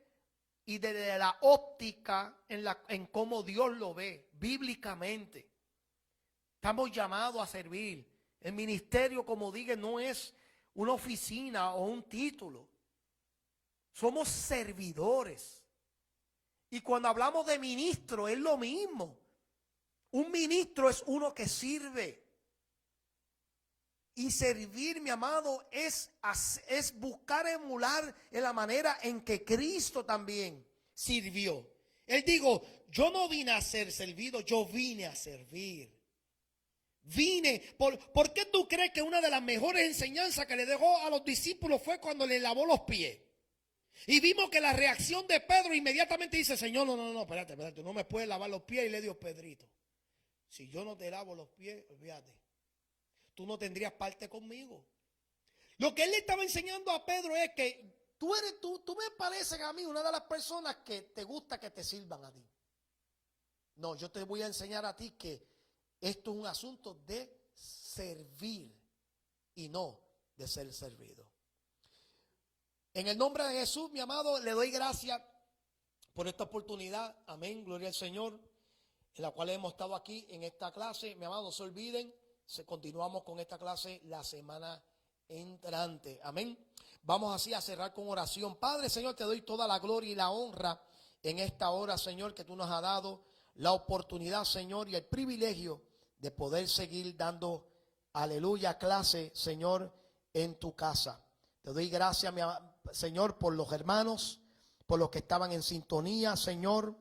y desde la óptica en cómo Dios lo ve, bíblicamente. Estamos llamados a servir. El ministerio, como dije, no es una oficina o un título. Somos servidores. Y cuando hablamos de ministro es lo mismo. Un ministro es uno que sirve. Y servir, mi amado, es buscar emular en la manera en que Cristo también sirvió. Él dijo, yo no vine a ser servido, yo vine a servir. ¿Por qué tú crees que una de las mejores enseñanzas que le dejó a los discípulos fue cuando le lavó los pies? Y vimos que la reacción de Pedro inmediatamente dice, Señor, no, espérate, no me puedes lavar los pies. Y le dijo, Pedrito, si yo no te lavo los pies, olvídate, tú no tendrías parte conmigo. Lo que él le estaba enseñando a Pedro es que tú me pareces a mí una de las personas que te gusta que te sirvan a ti. No, yo te voy a enseñar a ti que esto es un asunto de servir y no de ser servido. En el nombre de Jesús, mi amado, le doy gracias por esta oportunidad. Amén, gloria al Señor, en la cual hemos estado aquí en esta clase. Mi amado, no se olviden, continuamos con esta clase la semana entrante. Amén. Vamos así a cerrar con oración. Padre, Señor, te doy toda la gloria y la honra en esta hora, Señor, que tú nos has dado la oportunidad, Señor, y el privilegio de poder seguir dando, aleluya, clase, Señor, en tu casa. Te doy gracias, Señor, por los hermanos, por los que estaban en sintonía, Señor,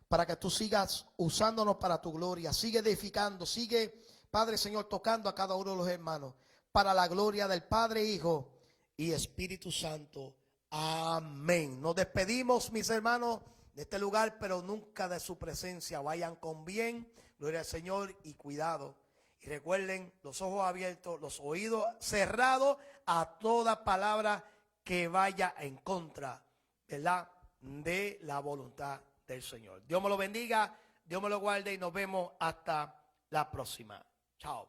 para que tú sigas usándonos para tu gloria. Sigue edificando, sigue, Padre, Señor, tocando a cada uno de los hermanos, para la gloria del Padre, Hijo y Espíritu Santo. Amén. Nos despedimos, mis hermanos, de este lugar, pero nunca de su presencia. Vayan con bien, gloria al Señor, y cuidado. Y recuerden, los ojos abiertos, los oídos cerrados a toda palabra que vaya en contra, ¿verdad?, de la voluntad del Señor. Dios me lo bendiga, Dios me lo guarde y nos vemos hasta la próxima. Chao.